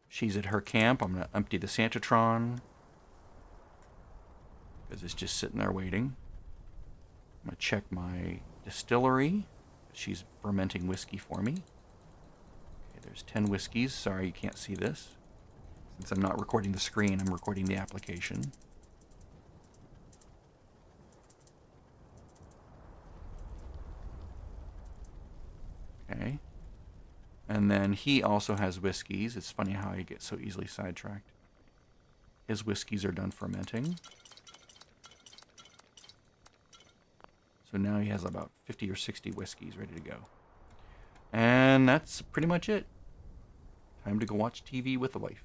She's at her camp. I'm going to empty the Santatron. Because it's just sitting there waiting. I'm going to check my distillery. She's fermenting whiskey for me. Okay, there's 10 whiskeys. Sorry you can't see this. Since I'm not recording the screen, I'm recording the application. Okay. And then he also has whiskeys. It's funny how I get so easily sidetracked. His whiskeys are done fermenting. So now he has about 50 or 60 whiskeys ready to go. And that's pretty much it. Time to go watch TV with the wife.